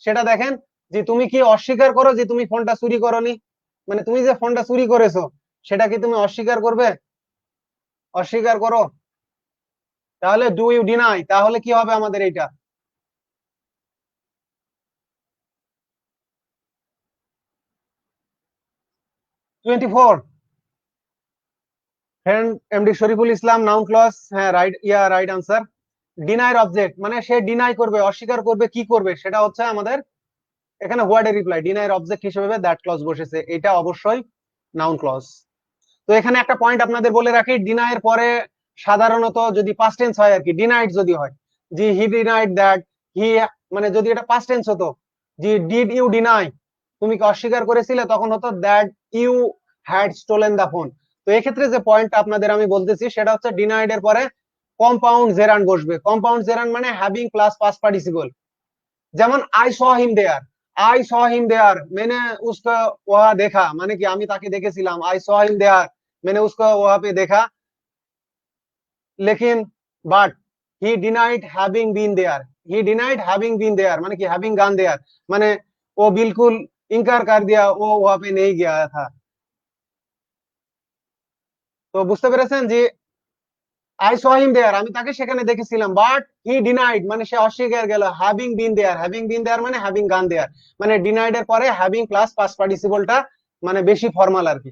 সেটা দেখেন, যে তুমি কি অস্বীকার করো যে তুমি ফোনটা চুরি করনি, মানে তুমি যে ফোনটা চুরি করেছো সেটা কি তুমি অস্বীকার করবে? অস্বীকার করো। তাহলে ডু ইউ ডিনাই, তাহলে কি হবে আমাদের এইটা? 24। Friend MD Shariful Islam, noun clause, হ্যাঁ রাইট, ইয়া রাইট আনসার। ডিনাইর অবজেক্ট মানে সে ডিনাই করবে, অস্বীকার করবে, কি করবে সেটা হচ্ছে আমাদের এখানে হোয়াট এ রিপ্লাই, ডিনাইর অবজেক্ট হিসেবে দ্যাট ক্লজ বসেছে, এটা অবশ্যই নাউন ক্লজ। তো এখানে একটা পয়েন্ট আপনাদের বলে রাখি, ডিনাইয়ের পরে সাধারণত যদি পাস্ট টেন্স হয় আর কি, ডিনাইড যদি হয়, যে হি ডিনাইড দ্যাট, হি, মানে যদি এটা পাস্ট টেন্স হতো, যে ডিড ইউ ডিনাই, তুমি কি অস্বীকার করেছিলে, তখন হতো that you had stolen the phone. তো এক্ষেত্রে যে পয়েন্টটা আপনাদের আমি বলতেছি সেটা হচ্ছে ডিনাইড এর পরে কম্পাউন্ড জেরান্ড বসবে। কম্পাউন্ড জেরান্ড মানে হ্যাভিং প্লাস পাস্ট পার্টিসিপল। যেমন I saw him there, I saw him there, मैंने उसको वहां देखा, মানে কি আমি তাকে দেখেছিলাম, आई सॉ हिम देयर, मैंने उसको वहां पे देखा। लेकिन but he denied having been there, he denied having been there মানে কি हैविंग गॉन देयर, মানে वो बिल्कुल इनकार कर दिया, वो वहां पे नहीं गया था। তো বুঝতে পেরেছেন যে আই স হিম দেয়ার আমি তাকে সেখানে দেখেছিলাম, বাট হি ডিনাইড মানে সে অস্বীকার গেল, having been there, having been দেয়ার মানে হ্যাভিং গান দেয়ার, মানে ডিনাইড এর পরে হ্যাভিং প্লাস পাস্ট পার্টিসিপলটা মানে বেশি ফর্মাল আর কি।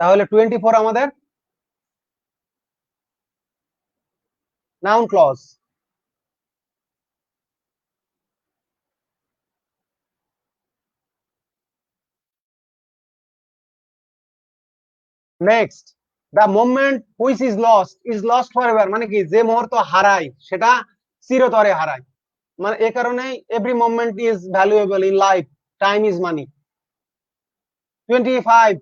তাহলে 24 আমাদের noun clause. Next, the moment which is lost for ever, মানে কি যে মুহূর্ত হারায় সেটা চিরতরে হারায়। মানে এ কারণেই every moment is valuable in life, time is money. 25।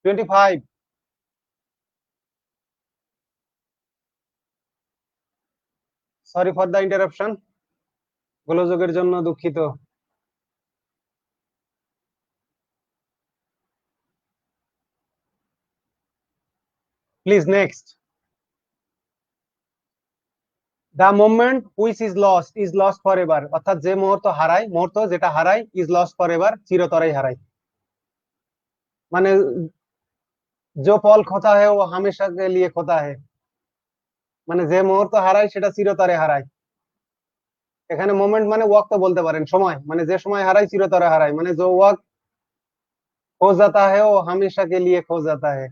25। Sorry for the interruption, গোলযোগের জন্য দুঃখিত। Please next. The moment which is lost for ever, অর্থাৎ যে মুহূর্ত হারায়, মুহূর্ত যেটা হারায়, ইজ লস্ট ফর এভার চিরতরেই হারায়। মানে जो पल खोता है वो हमेशा के लिए खोता है, মানে যে মুহূর্ত হারায় সেটা চিরতরে হারায়। এখানে মোমেন্ট মানে ওয়াক্ত বলতে পারেন, সময়, মানে যে সময় হারায় চিরতরে হারায়, মানে जो वक्त खो जाता है वो हमेशा के लिए खो जाता है।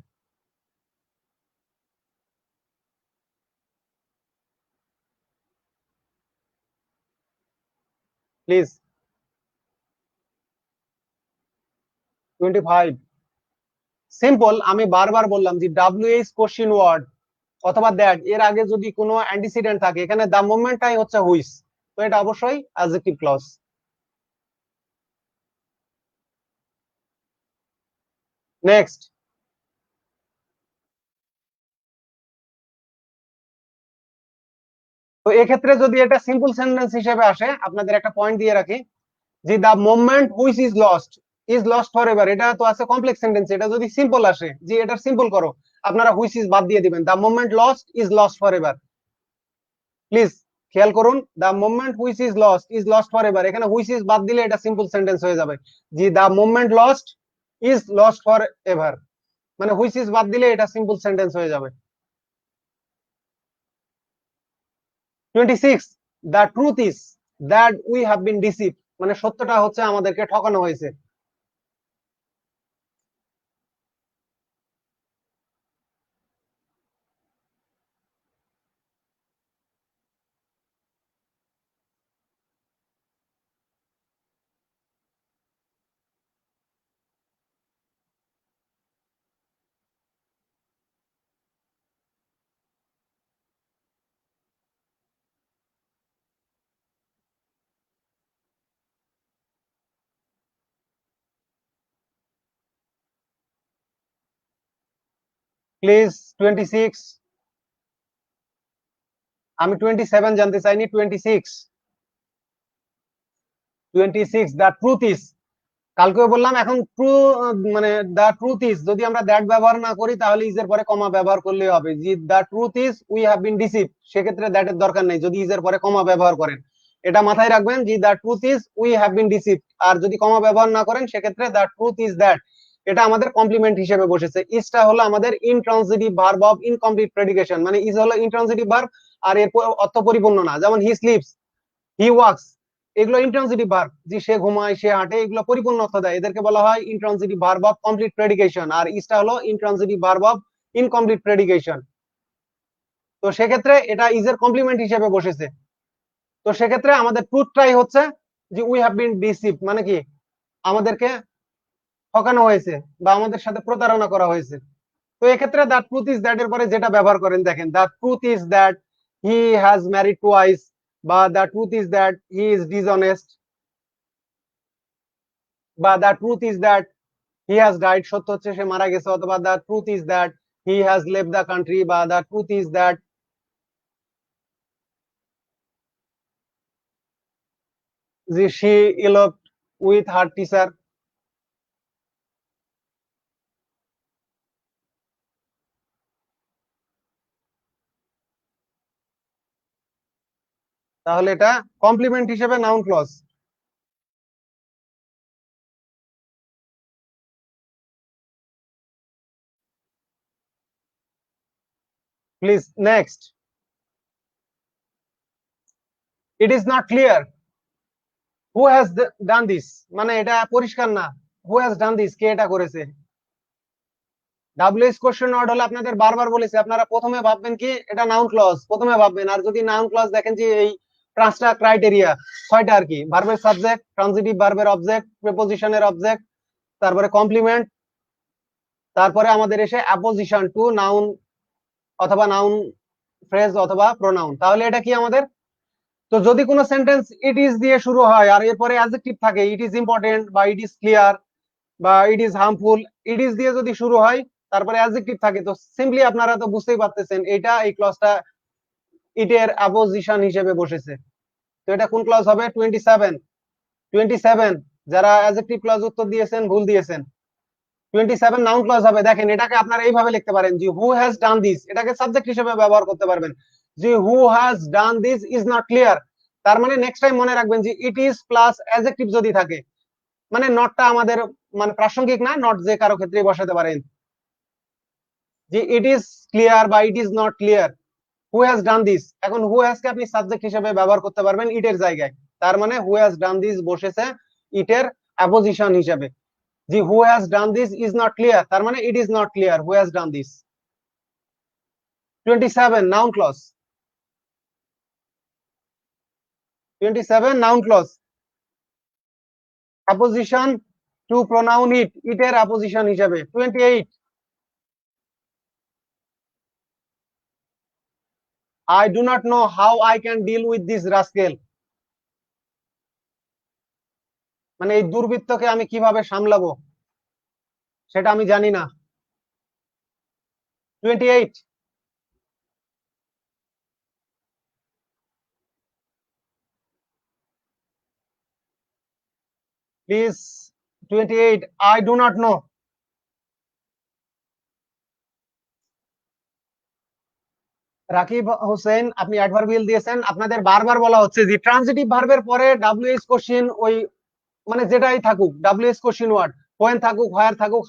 প্লিজ। 25। সিম্পল, আমি বারবার বললাম যে WH কোশ্চেন ওয়ার্ড অথবা দ্যাট এর আগে যদি কোনো অ্যান্টিসিডেন্ট থাকে, এখানে দা মোমেন্টটাই হচ্ছে হুইচ, তো এটা অবশ্যই অ্যাডজেক্টিভ ক্লজ। নেক্সট। তো এক্ষেত্রে যদি এটা সিম্পল সেন্টেন্স হিসেবে আসে, আপনাদের একটা পয়েন্ট দিয়ে রাখি, যে the moment which is lost for ever, এটা তো আছে কমপ্লেক্স সেন্টেন্স, এটা যদি সিম্পল আসে, যে এটা সিম্পল করো, আপনারা হুইচ ইজ বাদ দিয়ে দিবেন, the moment lost is lost for ever. Please খেয়াল করুন, the moment which is lost for ever, এখানে হুইচ ইজ বাদ দিলে এটা সিম্পল সেন্টেন্স হয়ে যাবে, যে the moment lost is lost for ever. মানে হুইচ ইজ বাদ দিলে এটা সিম্পল সেন্টেন্স হয়ে যাবে। 26, the truth is that we have been deceive, মানে সত্যটা হচ্ছে আমাদেরকে ঠকানো হয়েছে। প্লিজ 26, আমি 27 জানতে চাইনি, 26। 26, দ্য ট্রুথ ইজ, কালকেও বললাম, এখন ট্রু মানে দ্য ট্রুথ ইজ যদি আমরা দ্যাট ব্যবহার না করি তাহলে ইজের পরে কমা ব্যবহার করলেই হবে। যে the truth is we have been deceive, সেক্ষেত্রে দ্যাট এর দরকার নেই যদি ইজের পরে কমা ব্যবহার করেন। এটা মাথায় রাখবেন যে the truth is we have been deceive, আর যদি কমা ব্যবহার না করেন সেক্ষেত্রে দ্য ট্রুথ ইজ দ্যাট, এটা আমাদের কমপ্লিমেন্ট হিসেবে বসেছে। ইজটা হলো আমাদের intransitive verb of incomplete predication, মানে ইজ হলো ইনট্রান্সিটিভ ভার্ব আর এর অর্থ পরিপূর্ণ না। যেমন হি স্লিপস, হি ওয়াক্স, এগুলো ইন্ট্রান্সিটিভ ভার্ব, যে সে ঘুমায়, সে হাঁটে, এগুলো পরিপূর্ণ অর্থ দেয়, এদেরকে বলা হয় ইন্ট্রান্সিটিভ ভার্ব অফ কমপ্লিট প্রেডিকেশন। আর ইজটা হলো ইন্ট্রান্সিটিভ ভার্ব অফ ইনকমপ্লিট প্রেডিকেশন। তো সেক্ষেত্রে এটা ইজের কমপ্লিমেন্ট হিসেবে বসেছে। তো সেক্ষেত্রে আমাদের ট্রুথটাই হচ্ছে যে উই হ্যাভ বিন ডিসিভ, মানে কি আমাদেরকে ঠকানো হয়েছে বা আমাদের সাথে প্রতারণা করা হয়েছে। তো এক্ষেত্রে দ্য ট্রুথ ইজ দ্যাট এর পরে যেটা ব্যবহার করেন দেখেন, the truth is that he has married twice, বা the truth is that he is dishonest, বা the truth is that he has died, সত্য হচ্ছে সে মারা গেছে, অথবা the truth is that he has left the country, বা দ্য ট্রুথ ইজ দ্যাট যে she eloped with her teacher. তাহলে এটা কমপ্লিমেন্ট হিসেবে noun clause. Please next. It is not clear who has done this, মানে এটা পরিষ্কার না, হু হ্যাজ ডান দিস, কে এটা করেছে। ডাব্লিউএস কোশ্চেন ওয়ার্ড হলে আপনাদের বারবার বলেছি, আপনারা প্রথমে ভাববেন কি এটা নাউন ক্লজ, প্রথমে ভাববেন। আর যদি নাউন ক্লজ দেখেন যে এই পাঁচটা ক্রাইটেরিয়া, ছয়টা আর কি, ভার্বের সাবজেক্ট, ট্রানজিটিভ ভার্বের অবজেক্ট, প্রিপোজিশনের অবজেক্ট, তারপরে কমপ্লিমেন্ট, তারপরে আমাদের এসে অ্যাপোজিশন টু নাউন অথবা নাউন ফ্রেজ অথবা প্রোনাউন। তাহলে এটা কি আমাদের, তো যদি কোনো সেন্টেন্স ইট ইজ দিয়ে শুরু হয় আর এরপরে অ্যাডজেক্টিভ থাকে, ইট ইজ ইম্পর্টেন্ট বা ইট ইজ ক্লিয়ার বা it is harmful, it is দিয়ে যদি শুরু হয় তারপরে অ্যাডজেক্টিভ থাকে, তো সিম্পলি আপনারা তো বুঝতেই পারতেছেন এটা এই ক্লজটা ইটের অ্যাপোজিশন হিসেবে বসেছে। তো এটা কোন ক্লজ হবে? 27। 27 যারা অ্যাডজেক্টিভ ক্লজ উত্তর দিয়েছেন ভুল দিয়েছেন। 27 নাউন ক্লজ হবে। দেখেন এটাকে আপনারা এইভাবে লিখতে পারেন যে হু হ্যাজ ডান দিস, এটাকে সাবজেক্ট হিসেবে ব্যবহার করতে পারবেন যে who has done this is not clear. তার মানে নেক্সট টাইম মনে রাখবেন যে ইট ইজ প্লাস অ্যাডজেক্টিভ যদি থাকে, মানে নটটা আমাদের মানে প্রাসঙ্গিক না, নট যে কারো ক্ষেত্রে বসাতে পারেন যে ইট ইজ ক্লিয়ার বা ইট is not clear, who has done this. এখন হু হ্যাজ কে আপনি সাবজেক্ট হিসেবে ব্যবহার করতে পারবেন ইটের জায়গায়, তার মানে হু হ্যাজ ডান দিস বসেছে ইটের অ্যাপোজিশন হিসেবে। যে who has done this is not clear, তার মানে it is not clear who has done this. 27 noun clause. 27 noun clause, apposition to pronoun it, ইটের অ্যাপোজিশন হিসেবে। 28 I do not know how I can deal with this rascal, মানে এই দুর্বৃত্তকে আমি কিভাবে সামলাবো সেটা আমি জানি না। 28 please. 28 I do not know। Rakib Hossain আপনি অ্যাডভার্বিয়াল দিয়েছেন, আপনাদের বারবার বলা হচ্ছে যে ট্রানজিটিভ ভার্বের পরে ডাব্লিউএইচ কোশ্চেন, ওই মানে যেটাই থাকুক ডাব্লিউএইচ কোশ্চেন ওয়ার্ড, হোয়েন থাকুক, হোয়ার থাকুক,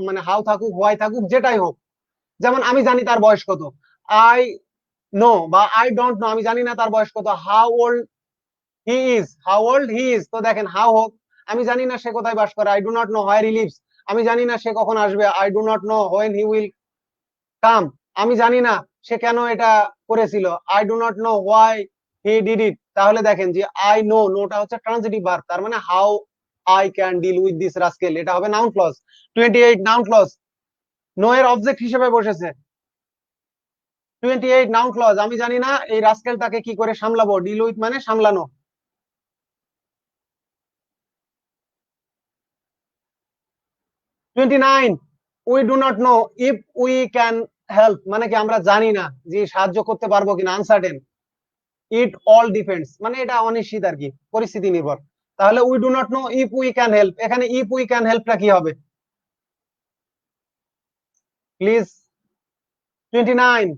মানে হাউ থাকুক, হোয়াই থাকুক, যেটাই হোক। যেমন আমি জানি তার বয়স কত, আই নো, বা আই ডোন্ট নো, আমি জানি না তার বয়স কত। হাউ ওল্ড হি ইজ, তো দেখেন হাউ হোক, আমি জানি না সে কোথায় বাস করে, I do not know where he lives, আমি জানি না সে কখন আসবে, I do not know when he will come, আমি জানি না সে কেন এটা করেছিল, I do not know why he did it. তাহলে দেখেন যে আই নো, নোটা হচ্ছে ট্রান্সিটিভ ভার্ব, তার মানে how I can deal with this rascal, এটা হবে noun clause. 28 noun clause, know এর অবজেক্ট হিসেবে বসেছে। 28 নাউন ক্লজ, আমি জানি না এই রাস্কেলটাকে কি করে সামলাবো, ডিল উইথ মানে সামলানো। 29 we do not know if we can help, মানে কি আমরা জানি না যে সাহায্য করতে পারবো কিনা, আনসার্টেন। ইট অল ডিপেন্ডস, মানে এটা অনিশ্চিত আর কি, পরিস্থিতি নির্ভর। তাহলে we do not know if we can help, এখানে ইফ উই ক্যান হেল্পটা কি হবে please? 29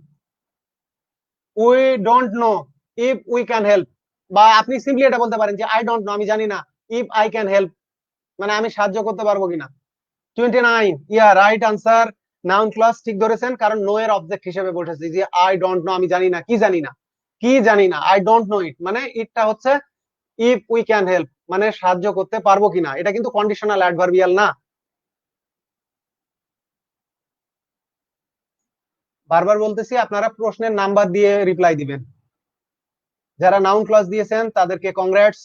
we don't know if we can help, বা আপনি সিম্পলি এটা বলতে পারেন যে আই ডোন্ট নো, আমি জানি না, ইফ আই ক্যান হেল্প, মানে আমি সাহায্য করতে পারবো কিনা। 29 yeah right answer, noun clause ঠিক ধরেছেন, কারণ নো এর অবজেক্ট হিসেবে বসেছে। যে আই ডোন্ট নো, আমি জানি না, কি জানি না, কি জানি না, আই ডোন্ট নো ইট, মানে ইটটা হচ্ছে ইফ উই ক্যান হেল্প, মানে সাহায্য করতে পারবো কিনা, এটা কিন্তু কন্ডিশনাল অ্যাডভার্বিয়াল না। বারবার বলতেছি, আপনারা প্রশ্নের নাম্বার দিয়ে রিপ্লাই দিবেন। যারা নাউন ক্লজ দিয়েছেন তাদেরকে কংগ্রেটস।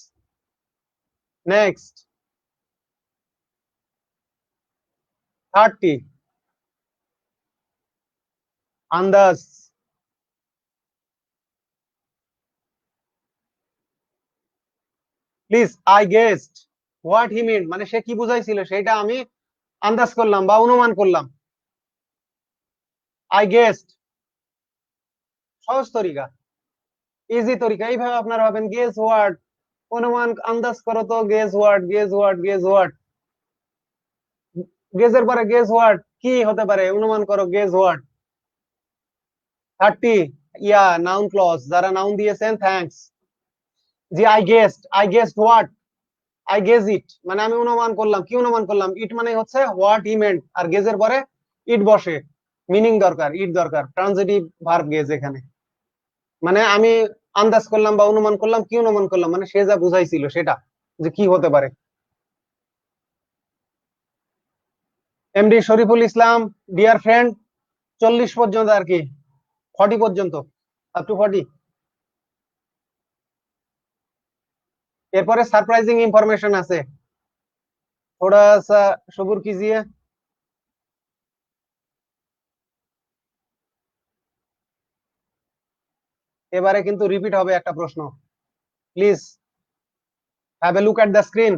নেক্সট 30 আন্দাজ। Please, I guessed what he mean, মানে সে কি বুঝাইছিল সেটা আমি আন্দাজ করলাম বা অনুমান করলাম। আই গেসড সহজ তরিকা, ইজি তরিকা, এইভাবে আপনারা ভাবেন গেস হোয়াট, অনুমান, আন্দাজ করো তো, guess what, guess what, guess what, গেজের পরে গেস হোয়াট কি হতে পারে, অনুমান করো, guess what. 30 yeah noun clause, যারা নাউন দিয়েছেন থ্যাঙ্কস। জি I guessed what, I guess it, মানে আমি অনুমান করলাম, কি অনুমান করলাম, ইট মানে হচ্ছে হোয়াট হি মেন্ট, আর গেজের পরে ইট বসে, মিনিং দরকার, ইট দরকার, ট্রান্সিটিভ ভার্ব গেজ এখানে, মানে আমি আন্দাজ করলাম বা অনুমান করলাম, কি অনুমান করলাম, মানে সে যা বুঝাইছিল সেটা, যে কি হতে পারে। এমডি শরীফুল ইসলাম, ডিয়ার ফ্রেন্ড, 40 পর্যন্ত আর কি, 40 পর্যন্ত, আপ টু 40। এরপরে সারপ্রাইজিং ইনফরমেশন আছে, थोड़ा सा সবুর कीजिए। এবারে কিন্তু রিপিট হবে একটা প্রশ্ন, please have a look at the screen.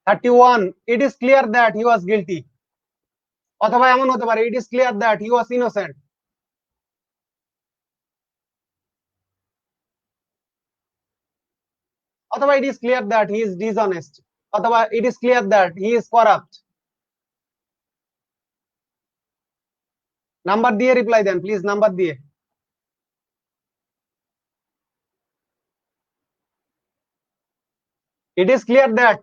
31 it is clear that he was guilty, অথবা এমন হতে পারে it is clear that he was innocent, অথবা it is clear that he is dishonest, অথবা it is clear that he is corrupt. Number দিয়ে রিপ্লাই দেন প্লিজ, নাম্বার দিয়ে। ইট ইজ ক্লিয়ার দ্যাট,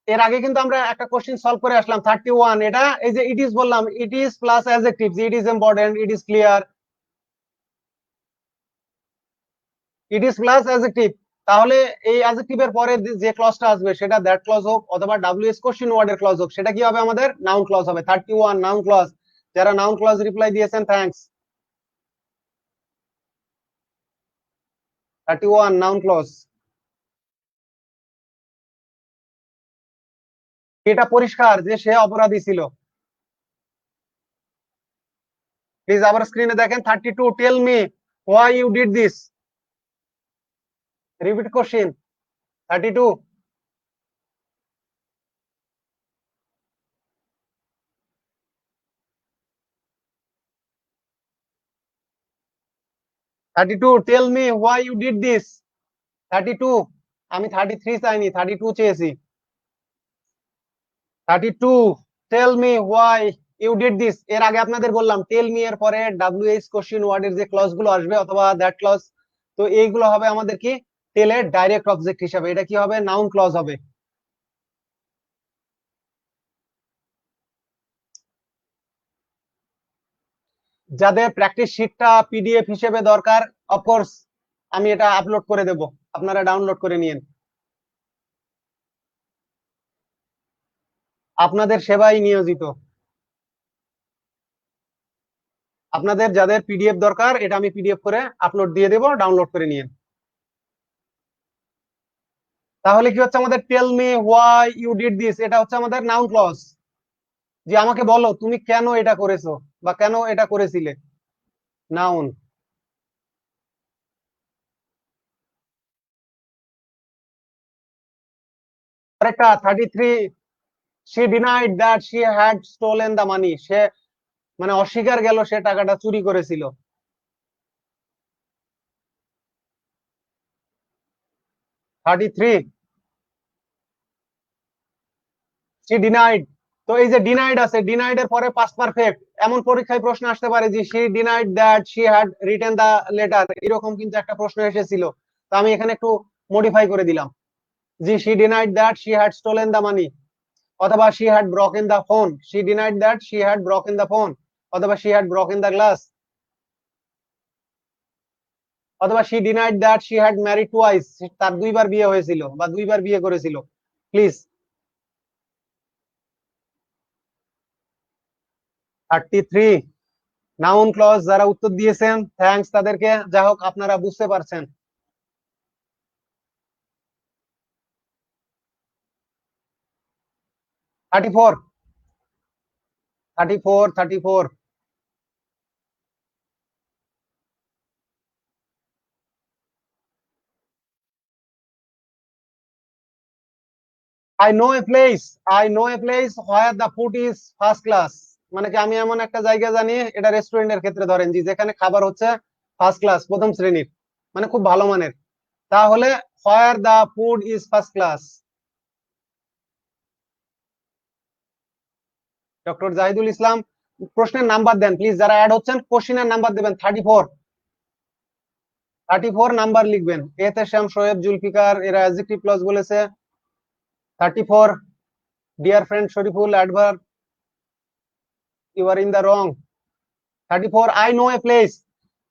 এর আগে কিন্তু আমরা একটা কোশ্চেন সলভ করে আসলাম। 31 এটা, এই যে ইট ইজ বললাম, it is plus adjective, it is important, it is clear, it is plus adjective. তাহলে এই অ্যাডজেক্টিভের পরে যে ক্লজটা আসবে সেটা দ্যাট ক্লজ হোক অথবা ডাব্লিউএস কোশ্চেন ওয়ার্ডের ক্লজ হোক, সেটা কি হবে আমাদের নাউন ক্লজ হবে। 31 নাউন ক্লজ, যারা নাউন ক্লজ রিপ্লাই দিয়েছেন থ্যাঙ্কস। 31 নাউন ক্লজ, এটা পরিষ্কার যে সে অপরাধী ছিল। প্লিজ আবার স্ক্রিনে দেখেন। 32 tell me why you did this, repeat question. 32 32 tell me why you did this. 32, আমি 33 চাইনি, 32 চেয়েছি। 32 tell me why you did this, এর আগে আপনাদের বললাম টেল মি এর পরে ডাব্লিউএইচ কোশ্চেন ওয়ার্ডের যে ক্লজ গুলো আসবে অথবা দ্যাট ক্লজ, তো এইগুলো হবে আমাদের কি টেলের ডাইরেক্ট অবজেক্ট হিসাবে। এটা কি হবে? নাউন ক্লজ হবে। যাদের প্র্যাকটিস শিটটা পিডিএফ হিসেবে দরকার, অফকোর্স আমি এটা আপলোড করে দেব, আপনারা ডাউনলোড করে নিন। আপনাদের সেবায় নিয়োজিত। আপনাদের যাদের পিডিএফ দরকার, এটা আমি পিডিএফ করে আপলোড দিয়ে দেব, ডাউনলোড করে নিন। তাহলে কি হচ্ছে আমাদের? Tell me why you did this, এটা হচ্ছে আমাদের নাউন ক্লজ। যে আমাকে বলো তুমি কেন এটা করেছো বা কেন এটা করেছিলে, নাউন। আরেকটা 33, she denied that she had stolen the money, সে মানে অস্বীকার গেল সে টাকাটা চুরি করেছিল। 33, she denied। তো এই যে ডিনাইড আছে, ডিনাইড এর পরে পাস্ট পারফেক্ট, এমন পরীক্ষায় প্রশ্ন আসতে পারে যে she denied that she had written the letter, এরকম কিন্তু একটা প্রশ্ন এসেছিল। তো আমি এখানে একটু মডিফাই করে দিলাম যে she denied that she had stolen the money, অথবা she had broken the phone, she denied that she had broken the phone, অথবা she had broken the glass, অথবা she denied that she had married twice, তার দুইবার বিয়ে হয়েছিল বা দুইবার বিয়ে করেছিল। প্লিজ। 33, নাউন ক্লজ যারা উত্তর দিয়েছেন থ্যাঙ্কস তাদেরকে, যা হোক আপনারা বুঝতে পারছেন। 34, 34, 34, I know a place where the food is first class, মানে কি আমি এমন একটা জায়গা জানি, এটা রেস্টুরেন্টের ক্ষেত্রে ধরেন যে যেখানে খাবার হচ্ছে ফার্স্ট ক্লাস, প্রথম শ্রেণীর, মানে খুব ভালো মানের। তাহলে where the food is first class। Doctor Jahidul Islam, প্রশ্নের নাম্বার দেন প্লিজ, যারা অ্যাড হচ্ছেন কোশ্চিনের নাম্বার দেবেন। 34, 34 নাম্বার লিখবেন। এহতেশাম, শোয়েব, জুলফিকার এরা অ্যাডজেক্টিভ ক্লজ বলেছে। 34, dear friend Shariful, adverb, you are in the wrong. 34, I know a place,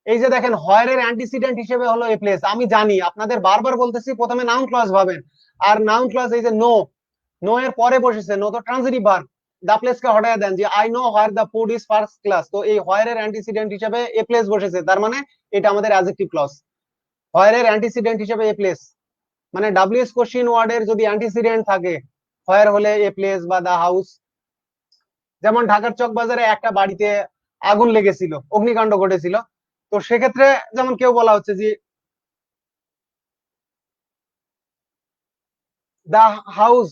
এই যে দেখেন হোয়ার এর অ্যান্টিসিডেন্ট হিসেবে হলো এ প্লেস। আমি জানি, আপনাদের বারবার বলতেছি প্রথমে নাউন ক্লজ ভাবেন, আর নাউন ক্লজ এই যে নো, নো এর পরে বসেছে, নো তো ট্রানজিটিভ ভার্ব, দা প্লেস কে হটায় দেন যে I know where the food is first class, তো এই হোয়ার এর অ্যান্টিসিডেন্ট হিসেবে এ প্লেস বসেছে, তার মানে এটা আমাদের অ্যাডজেক্টিভ ক্লজ। হোয়ার এর অ্যান্টিসিডেন্ট হিসেবে এ প্লেস, মানে ডাব্লিউএস কোশ্চিন ওয়ার্ডের যদি অ্যান্টিসিডেন্ট থাকে, হোয়ার হলে এ প্লেস বা দা হাউস। যেমন ঢাকার চক বাজারে একটা বাড়িতে আগুন লেগেছিল, অগ্নিকাণ্ড ঘটেছিল, তো সেক্ষেত্রে যেমন কেউ বলা হচ্ছে যে the house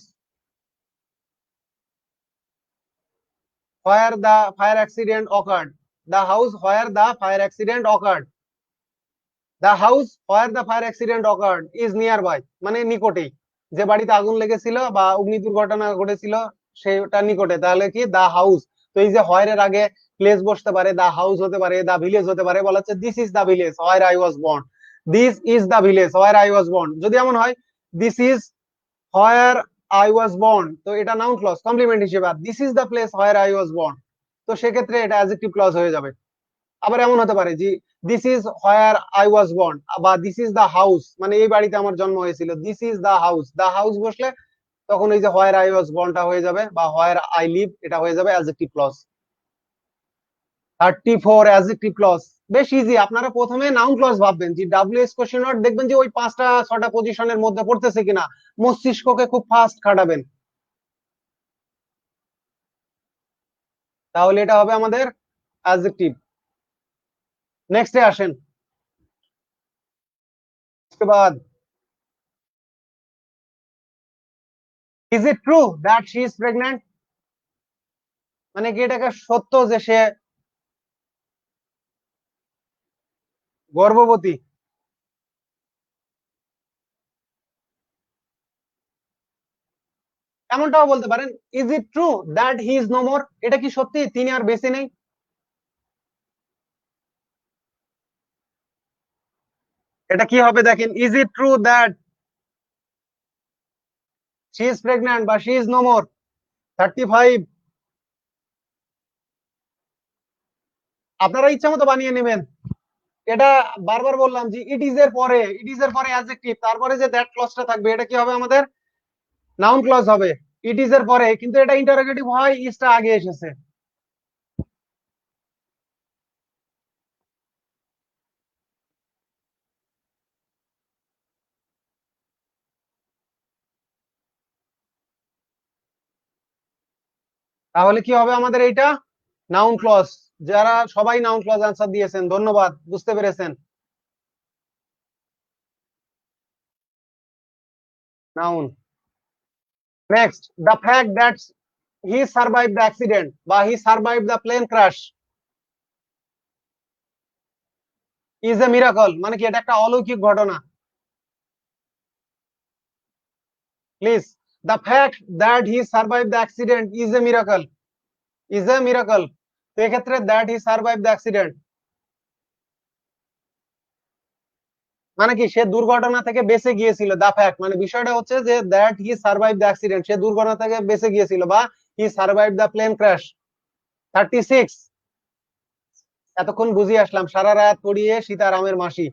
where the fire accident occurred, the house where the fire accident occurred, the house where the fire accident occurred is nearby, মানে নিকটেই, যে বাড়িতে আগুন লেগেছিল বা অগ্নি দুর্ঘটনা ঘটেছিল সেটা নিকটে, তাহলে কি দা হাউস। তো এই যে হোয়ার এর আগে প্লেস বসতে পারে, দা হাউস হতে পারে, দা ভিলেজ হতে পারে, বলা হচ্ছে this is the village where I was born, this is the village where I was born. যদি এমন হয় this is where I was born, তো এটা নাউন ক্লজ কমপ্লিমেন্ট হিসেবে, আর this is the place where I was born, তো সেক্ষেত্রে এটা অ্যাডজেক্টিভ ক্লজ হয়ে যাবে। আবার এমন হতে পারে যে this is where I was born, বা দিস ইজ দা হাউস, মানে এই বাড়িতে আমার জন্ম হয়েছিল, this is the house, the house বসলে তখন এই যে হোয়ার আই ওয়াজ বর্নটা হয়ে যাবে, বা হোয়ার আই লিভ এটা হয়ে যাবে অ্যাডজেক্টিভ ক্লজ। 34, অ্যাডজেক্টিভ ক্লজ বেশ ইজি। আপনারা প্রথমে নাউন ক্লজ ভাববেন যে ডাব্লিউএস কোশ্চেন ওয়ার্ড, দেখবেন যে ওই 5টা 6টা পজিশনের মধ্যে পড়তেছে কিনা, মস্তিষ্ককে খুব ফাস্ট খাটাবেন, তাহলে এটা হবে আমাদের অ্যাডজেক্টিভ। নেক্সটে আসেন। उसके बाद, is it true that she is pregnant, মানে কি এটাকে সত্য যে সে গর্ভবতী। এমনটাও বলতে পারেন, is it true that he is no more, এটা কি সত্যি তিনি আর বেঁচে নেই। এটা কি হবে দেখেন, is it true that she is pregnant বা শি ইজ নো মোর 35। আপনারা ইচ্ছা মতো বানিয়ে নেবেন। এটা বারবার বললাম যে ইট ইজ এর পরে অ্যাডজেক্টিভ, তারপরে যে দ্যাট ক্লজটা থাকবে এটা কি হবে আমাদের নাউন ক্লজ হবে। ইট ইজ এর পরে, কিন্তু এটা ইন্টারোগেটিভ হয়, ইজটা আগে এসেছে। তাহলে কি হবে আমাদের এইটা নাউন ক্লজ। যারা সবাই নাউন ক্লজ আনসার দিয়েছেন ধন্যবাদ, বুঝতে পেরেছেন। Noun. Next, the fact that he survive the accident বা he survive the plane crash is a miracle, মানে কি এটা একটা অলৌকিক ঘটনা। Please, the fact that he survive the accident is a miracle, is a miracle. তো এক্ষেত্রে that he survive the accident মানে কি সে দুর্ঘটনা থেকে বেঁচে গিয়েছিল। দা ফ্যাক্ট মানে বিষয়টা হচ্ছে যে that he survive the accident, সে দুর্ঘটনা থেকে বেঁচে গিয়েছিল, বা he survive the plane crash. 36, এতক্ষণ বুঝিয়ে আসলাম সারা রাত পড়িয়ে সীতারামের মাসি।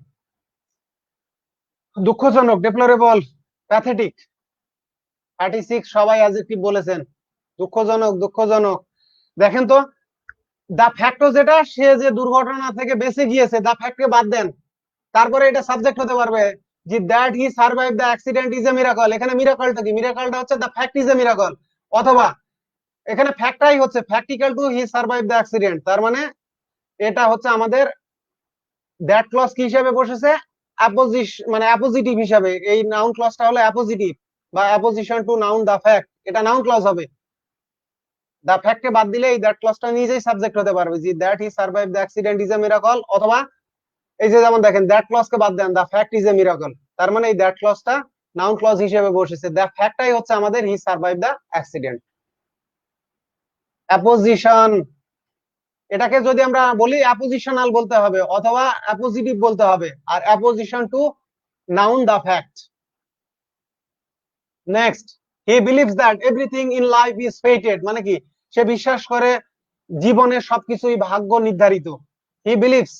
দুঃখজনক, ডেপ্লোরেবল, প্যাথেটিক। 36 সবাই অ্যাডজেক্টিভ বলেছেন। দুঃখজনক, দুঃখজনক। দেখেন তো, দা ফ্যাক্টও যেটা, সে যে দুর্ঘটনা থেকে বেঁচে গিয়েছে, দা ফ্যাক্টকে বাদ দেন, তারপরে এটা সাবজেক্ট হতে পারবে যে that he survive the accident is a miracle. এখানে মিরাকলটা কি? মিরাকলটা হচ্ছে the fact is a miracle, অথবা এখানে ফ্যাক্টটাই হচ্ছে ফ্যাক্টিক্যাল to he survive the accident. তার মানে এটা হচ্ছে আমাদের দ্যাট ক্লজ কি হিসাবে বসেছে, মানে অ্যাপোজিটিভ হিসাবে। এই নাউন ক্লজটা হলো অ্যাপোজিটিভ বা apposition to noun the fact, এটা নাউন ক্লজ হবে। দা ফ্যাক্টকে বাদ দিলে এই দ্যাট ক্লজটা নিজেই সাবজেক্ট হতে পারবে যে that he survive the accident is a miracle, অথবা এই যে যেমন দেখেন দ্যাট ক্লজকে বাদ দেন, দা ফ্যাক্ট ইজ এ মিরাকল, তার মানে এই দ্যাট ক্লজটা নাউন ক্লজ হিসেবে বসেছে। দ্য ফ্যাক্টটাই হচ্ছে আমাদের হি সার্ভাইভ দ্য অ্যাক্সিডেন্ট। অ্যাপোজিশন, এটাকে যদি আমরা বলি অ্যাপোজিশনাল বলতে হবে, অথবা অ্যাপোজিটিভ বলতে হবে, আর apposition to noun the fact. Next, he believes that everything in life is fated, মানে কি সে বিশ্বাস করে জীবনে সবকিছুই ভাগ্য নির্ধারিত। He believes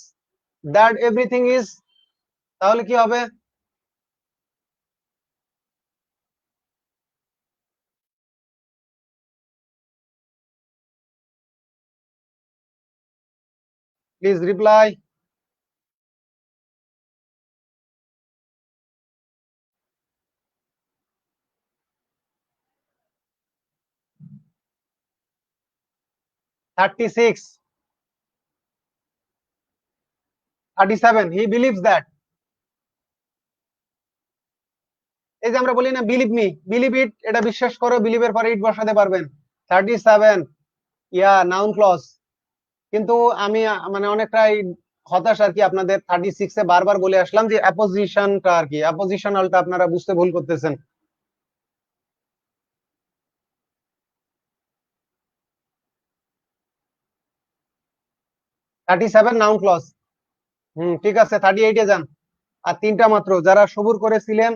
that everything is, তাহলে কি হবে? Please reply. 36, 37, he believes that, এই যে আমরা বলি না বিলিভ মি, বিলিভ ইট, এটা বিশ্বাস করো, বিলিভের পরে ইট বসাতে পারবেন। 37, ইয়া নাউন ক্লজ। কিন্তু আমি মানে অনেকটাই হতাশ আর কি, আপনাদের 36-এ বারবার বলে আসলাম যে অ্যাপোজিশনটা আর কি, অ্যাপোজিশনালটা আপনারা বুঝতে ভুল করতেছেন। 37 নাউন ক্লজ। ঠিক আছে, 38-এ যান। আর তিনটা মাত্র, যারা সবুর করেছিলেন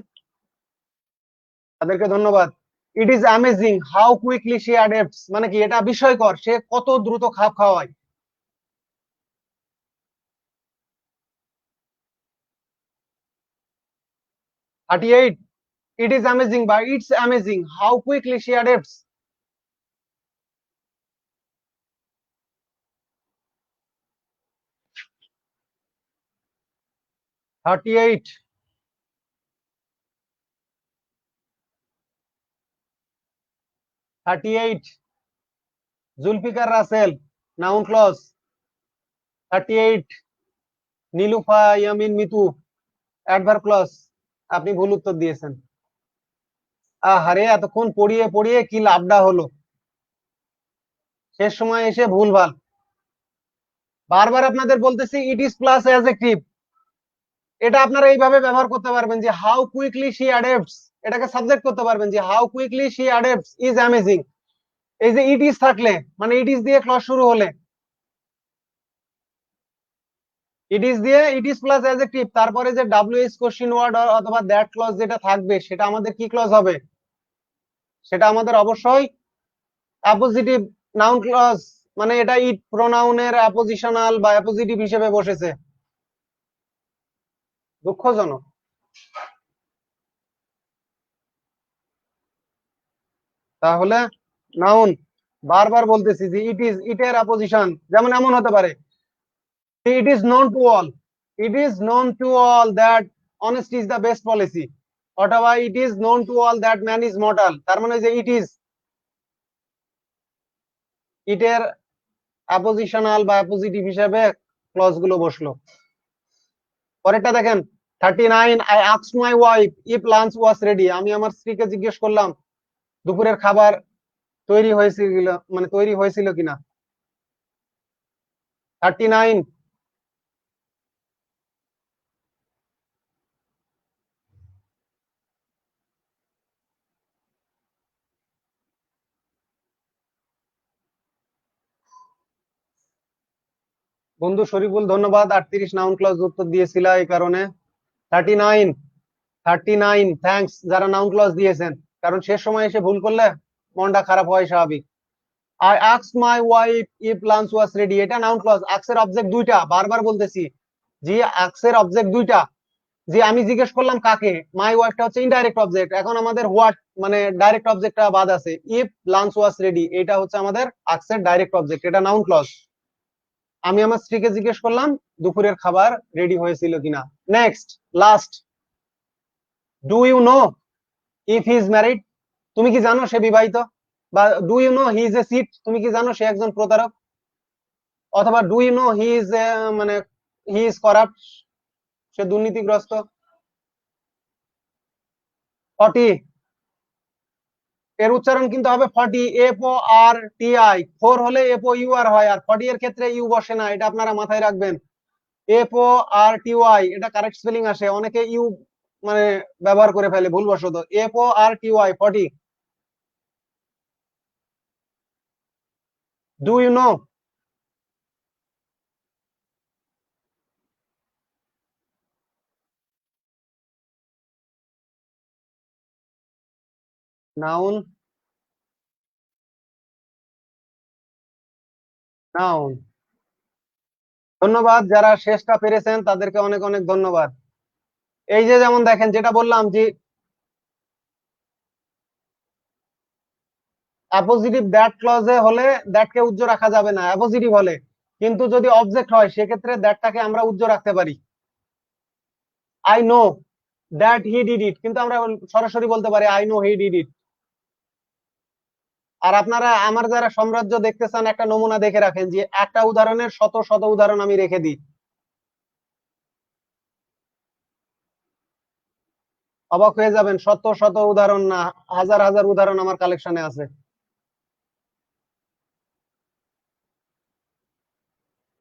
তাদেরকে ধন্যবাদ। ইট is amazing how quickly she অ্যাডাপ্টস, মানে কি এটা বিস্ময়কর সে কত দ্রুত খাপ খাওয়ায়। 38, ইট ইজ অ্যামেজিং বা it's amazing how quickly she adapts. 38, 38, Zulfikar Rasel, noun clause. 38, Nilufa Yamin Mitu, adverb clause. আপনি ভুল উত্তর দিয়েছেন। আহারে, এতক্ষণ পড়িয়ে পড়িয়ে কি লাভটা হলো, শেষ সময় এসে ভুলভাল। বারবার আপনাদের বলতেছি ইট ইজ প্লাস অ্যাডজেক্টিভ, এটা আপনারা এইভাবে ব্যবহার করতে পারবেন যে হাউ কুইকলি শি অ্যাডাপ্টস, এটাকে সাবজেক্ট করতে পারবেন যে how quickly she অ্যাডাপ্টস is amazing. এই যে ইট ইজ থাকলে, মানে ইট ইজ দিয়ে ক্লজ শুরু হলে ইট ইজ দিয়ে ইট ইজ প্লাস অ্যাডজেক্টিভ, তারপরে যে ডাব্লিউ এস কোশ্চেন ওয়ার্ড অথবা দ্যাট ক্লজ যেটা থাকবে সেটা আমাদের কি ক্লজ হবে? সেটা আমাদের অবশ্যই অ্যাপোজিটিভ নাউন ক্লজ, মানে এটা ইট প্রোনাউনের অ্যাপোজিশনাল বা অ্যাপোজিটিভ হিসেবে বসেছে। দুঃখজনক। তাহলে নাউন, বারবার বলতেছি যে ইট ইজ, ইটের অ্যাপোজিশন যেমন এমন হতে পারে, it is known to all, it is known to all that honesty is the best policy, অথবা it is known to all that man is mortal. তার মানে যে ইট ইজ, ইটের অ্যাপোজিশনাল বা অ্যাপোজিটিভ হিসেবে ক্লজ গুলো বসলো। পরেরটা দেখেন, 39, I asked my wife if lunch was ready. আমি আমার স্ত্রীকে জিজ্ঞেস করলাম দুপুরের খাবার তৈরি হয়েছিল, মানে তৈরি হয়েছিল কিনা। 39, বন্ধু শরীফুল ধন্যবাদ, 38 নাউন ক্লজ উত্তর দিয়েছিল এই কারণে। 39, 39 থ্যাঙ্কস যারা নাউন ক্লজ দিয়েছেন, কারণ শেষ সময় এসে ভুল করলে মনটা খারাপ হয় স্বাভাবিক। I asked my wife if lunch was ready, এটা নাউন ক্লজ, আক্সের অবজেক্ট দুইটা, বারবার বলতেছি জি আক্সের অবজেক্ট দুইটা। যে আমি জিজ্ঞেস করলাম কাকে, মাই ওয়াইফটা হচ্ছে ইনডাইরেক্ট অবজেক্ট, এখন আমাদের হোয়াট মানে ডাইরেক্ট অবজেক্টটা বাদ আছে, ইফ লাঞ্চ ওয়াজ রেডি এটা হচ্ছে আমাদের আক্সের ডাইরেক্ট অবজেক্ট, এটা নাউন ক্লজ। আমি আমার স্ত্রীকে জিজ্ঞেস করলাম দুপুরের খাবার রেডি হয়েছিল কিনা। Next, last, do you know if he is married, তুমি কি জানো সে বিবাহিত? বা do you know he is a cheat, তুমি কি জানো সে একজন প্রতারক? অথবা do you know he is মানে হি ইজ করাপ্ট, সে দুর্নীতিগ্রস্ত। 40, এর উচ্চারণ কিন্তু হবে 40, FORTI, 4 হলে FOUR হয়, আর 40 এর ক্ষেত্রে ইউ বসে না, এটা আপনারা মাথায় রাখবেন। FORTY, এটা কারেক্ট স্পেলিং আসে, অনেকে ইউ মানে ব্যবহার করে ফেলে ভুলবশত। FORTY, 40। Do you know, noun, noun. ধন্যবাদ যারা শেষটা পেরেছেন তাদেরকে অনেক অনেক ধন্যবাদ। এই যে যেমন দেখেন যেটা বললাম যে অ্যাপোজিটিভ দ্যাট ক্লজে হলে দ্যাটকে উজ্জ্ব রাখা যাবে না অ্যাপোজিটিভ হলে, কিন্তু যদি অবজেক্ট হয় সেক্ষেত্রে দ্যাটটাকে আমরা উজ্জ্ব রাখতে পারি। I know that he did it, কিন্তু আমরা সরাসরি বলতে পারি I know he did it. আর আপনারা আমার যারা সাম্রাজ্য দেখতে চান একটা নমুনা দেখে রাখেন, যে একটা উদাহরণের শত শত উদাহরণ আমি রেখে দিই, অবাক হয়ে যাবেন, শত শত উদাহরণ না, হাজার হাজার উদাহরণ আমার কালেকশনে আছে।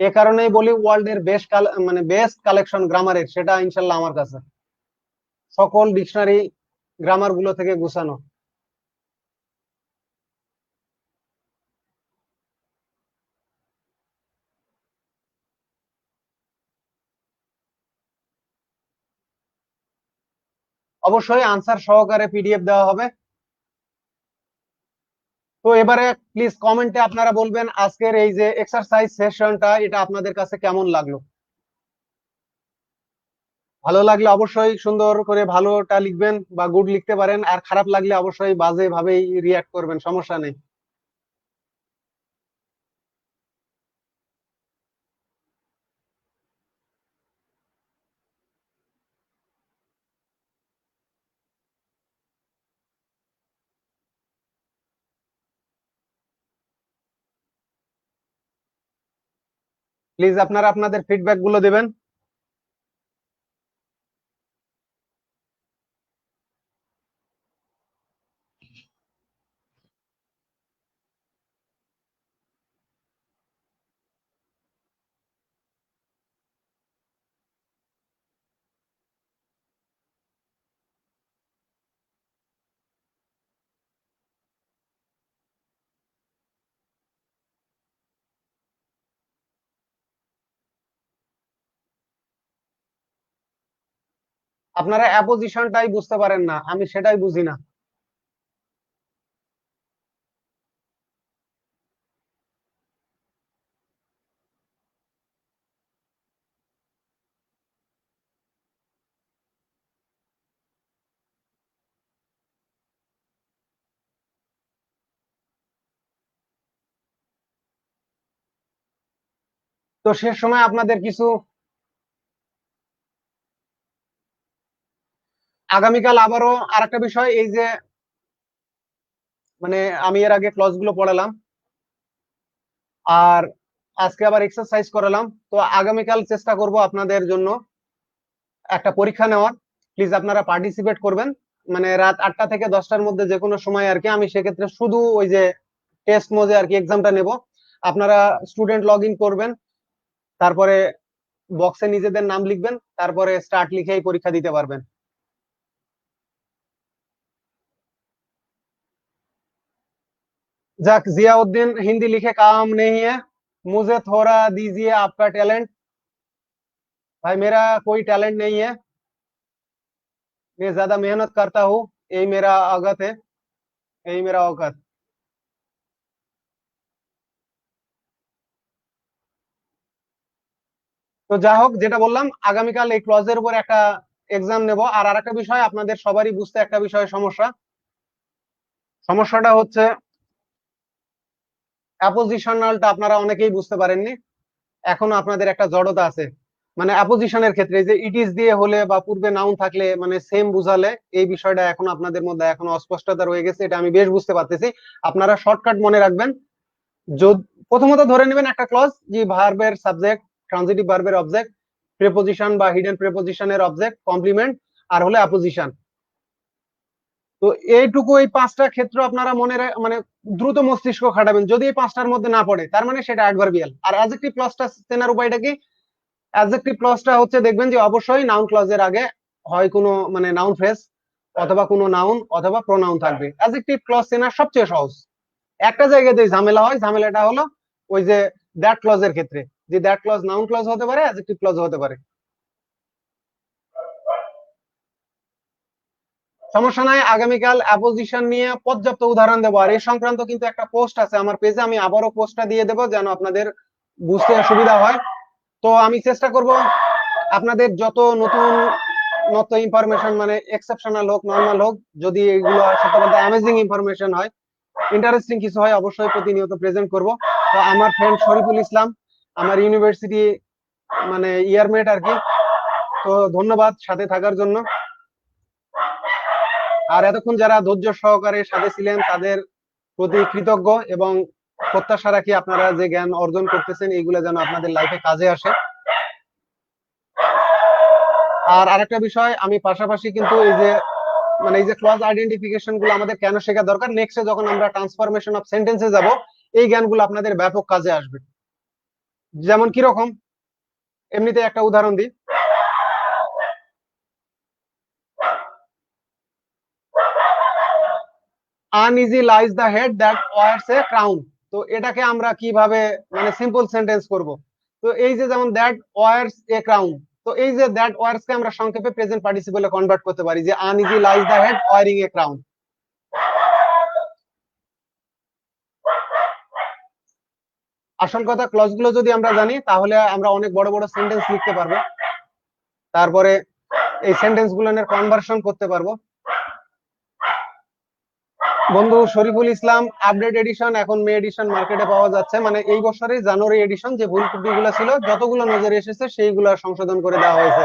এ কারণেই বলি ওয়ার্ল্ডের বেস্ট মানে বেস্ট কালেকশন গ্রামারের, সেটা ইনশাল্লাহ আমার কাছে, সকল ডিকশনারি গ্রামার গুলো থেকে গুছানো। অবশ্যই আনসার সহকারে পিডিএফ দেওয়া হবে। তো এবারে প্লিজ কমেন্টে আপনারা বলবেন আজকের এই যে এক্সারসাইজ সেশনটা এটা আপনাদের কাছে কেমন লাগলো। ভালো লাগলে অবশ্যই সুন্দর করে ভালোটা লিখবেন বা গুড লিখতে পারেন, আর খারাপ লাগলে অবশ্যই বাজে ভাবেই রিয়াক্ট করবেন, সমস্যা নেই। প্লিজ আপনারা আপনাদের ফিডব্যাক গুলো দেবেন। আপনারা অ্যাপোজিশনটাই বুঝতে পারেন না, আমি সেটাই বুঝি না। তো শেষ সময় আপনাদের কিছু, আগামীকাল আবারও আরেকটা বিষয়, এই যে মানে আমি এর আগে ক্লাস গুলো পড়ালাম আর আজকে আবার এক্সারসাইজ করালাম, তো আগামীকাল চেষ্টা করব আপনাদের জন্য একটা পরীক্ষা নেওয়ার। প্লিজ আপনারা পার্টিসিপেট করবেন, মানে রাত 8টা থেকে 10টার মধ্যে যে কোনো সময় আর কি। আমি সেক্ষেত্রে শুধু ওই যে টেস্ট মোডে আর কি এক্সামটা নেব। আপনারা স্টুডেন্ট লগ ইন করবেন, তারপরে বক্সে নিজেদের নাম লিখবেন, তারপরে স্টার্ট লিখেই পরীক্ষা দিতে পারবেন। जक जियाउद्दीन हिंदी लिखे काम नहीं है, मुझे थोड़ा दीजिए आपका टैलेंट। भाई मेरा कोई टैलेंट नहीं है, मैं ज्यादा मेहनत करता हूँ, यही मेरा औकत है, यही मेरा औकत। তো যা হোক, যেটা বললাম, আগামীকাল এই ক্লজের উপর একটা এক্সাম নেব। আর আরেকটা বিষয়, আপনাদের সবারই বুঝতে একটা বিষয়ে সমস্যা, সমস্যাটা হচ্ছে অ্যাপোজিশনালটা আপনারা অনেকেই বুঝতে পারেননি। এখনো আপনাদের একটা জড়তা আছে, মানে অ্যাপোজিশনের ক্ষেত্রে যে ইট ইজ দিয়ে হলে বা পূর্বে নাউন থাকলে মানে সেম বুঝালে, এই বিষয়টা এখন আপনাদের মধ্যে এখনো অস্পষ্টতা রয়ে গেছে, এটা আমি বেশ বুঝতে পারতেছি। আপনারা শর্টকাট মনে রাখবেন। প্রথমত ধরে নেবেন একটা ক্লজ, যে ভার্বের সাবজেক্ট, ট্রানজিটিভ ভার্বের অবজেক্ট, প্রিপোজিশন বা হিডেন প্রিপোজিশনের অবজেক্ট, কমপ্লিমেন্ট, আর হলে অ্যাপোজিশন। তো এইটুকু, এই পাঁচটা ক্ষেত্র আপনারা মানে দ্রুত মস্তিষ্ক খাটাবেন। যদি এই পাঁচটার মধ্যে না পড়ে, তার মানে সেটা অ্যাডভার্বিয়াল। আর অ্যাডজেক্টিভ ক্লজটা চেনার উপায়টা কি? অ্যাডজেক্টিভ ক্লজটা হচ্ছে, দেখবেন যে অবশ্যই নাউন ক্লজের আগে হয় কোনো মানে নাউন ফ্রেজ অথবা কোনো নাউন অথবা প্রোনাউন থাকবে। অ্যাডজেক্টিভ ক্লজ চেনা সবচেয়ে সহজ। একটা জায়গাতে ঝামেলা হয়, ঝামেলাটা হলো ওই যে দ্যাট ক্লজের ক্ষেত্রে, যে দ্যাট ক্লজ নাউন ক্লজ হতে পারে, অ্যাডজেক্টিভ ক্লজ হতে পারে। সমস্যা নাই, আগামীকাল অ্যাপোজিশন নিয়ে পর্যাপ্ত উদাহরণ দেবো। আর এই সংক্রান্ত কিন্তু একটা পোস্ট আছে আমার পেজে, আমি আবারও পোস্টটা দিয়ে দেবো যেন আপনাদের বুঝতে সুবিধা হয়। তো আমি চেষ্টা করব আপনাদের যত নতুন নতুন ইনফরমেশন, মানে এক্সেপশনাল হোক নর্মাল হোক, যদি এগুলো সত্যি বলতে অ্যামেজিং ইনফরমেশন হয়, ইন্টারেস্টিং কিছু হয়, অবশ্যই প্রতিনিয়ত প্রেজেন্ট করব। তো আমার ফ্রেন্ড শরীফুল ইসলাম, আমার ইউনিভার্সিটি মানে ইয়ারমেট আর কি। তো ধন্যবাদ সাথে থাকার জন্য। আর এতক্ষণ যারা ধৈর্য সহকারে সাথে ছিলেন, তাদের প্রতি কৃতজ্ঞ এবং প্রত্যাশা রাখি আপনারা যে জ্ঞান অর্জন করতেছেন, এইগুলো যেন আপনাদের লাইফে কাজে আসে। আর আরেকটা বিষয়, আমি পাশাপাশি কিন্তু এই যে মানে এই যে ক্লজ আইডেন্টিফিকেশন গুলো আমাদের কেন শেখা দরকার, নেক্সটে যখন আমরা ট্রান্সফরমেশন অফ সেন্টেন্সে যাব, এই জ্ঞানগুলো আপনাদের ব্যাপক কাজে আসবে। যেমন কিরকম, এমনিতে একটা উদাহরণ দিই। Uneasy lies the head that wears a crown. তো এটাকে আমরা কিভাবে মানে সিম্পল সেন্টেন্স করব? তো এই যে যেমন দ্যাট ওয়ার্স এ ক্রাউন, তো এই যে দ্যাট ওয়ার্স কে আমরা সংক্ষেপে প্রেজেন্ট পার্টিসিপলে কনভার্ট করতে পারি, যে uneasy lies the head wearing a crown. আসল কথা, ক্লজ গুলো যদি আমরা জানি, তাহলে আমরা অনেক বড় বড় সেন্টেন্স লিখতে পারবো, তারপরে এই সেন্টেন্স গুলো কনভার্সন করতে পারবো। বন্ধু শরীফুল ইসলাম আপডেট এডিশন, এখন মে এডিশন মার্কেটে পাওয়া যাচ্ছে, মানে এই বছরের জানুয়ারি এডিশন। যে ভুল ত্রুটিগুলো ছিল, যতগুলো নজরে এসেছে, সেইগুলো সংশোধন করে দেওয়া হয়েছে।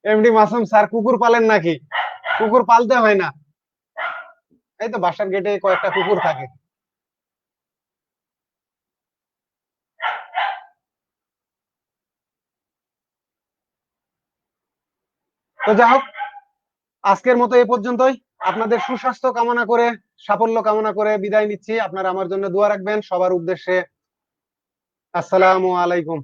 এমডি মাসুম স্যার কুকুর পালেন নাকি? কুকুর পালতে হয় না, এই তো বাসার গেটে কয়েকটা কুকুর থাকে। তো যাই হোক, আজকের মতো এ পর্যন্তই। আপনাদের সুস্বাস্থ্য কামনা করে, সাফল্য কামনা করে বিদায় নিচ্ছি। আপনারা আমার জন্য দোয়া রাখবেন, সবার উদ্দেশ্যে। আসসালামু আলাইকুম।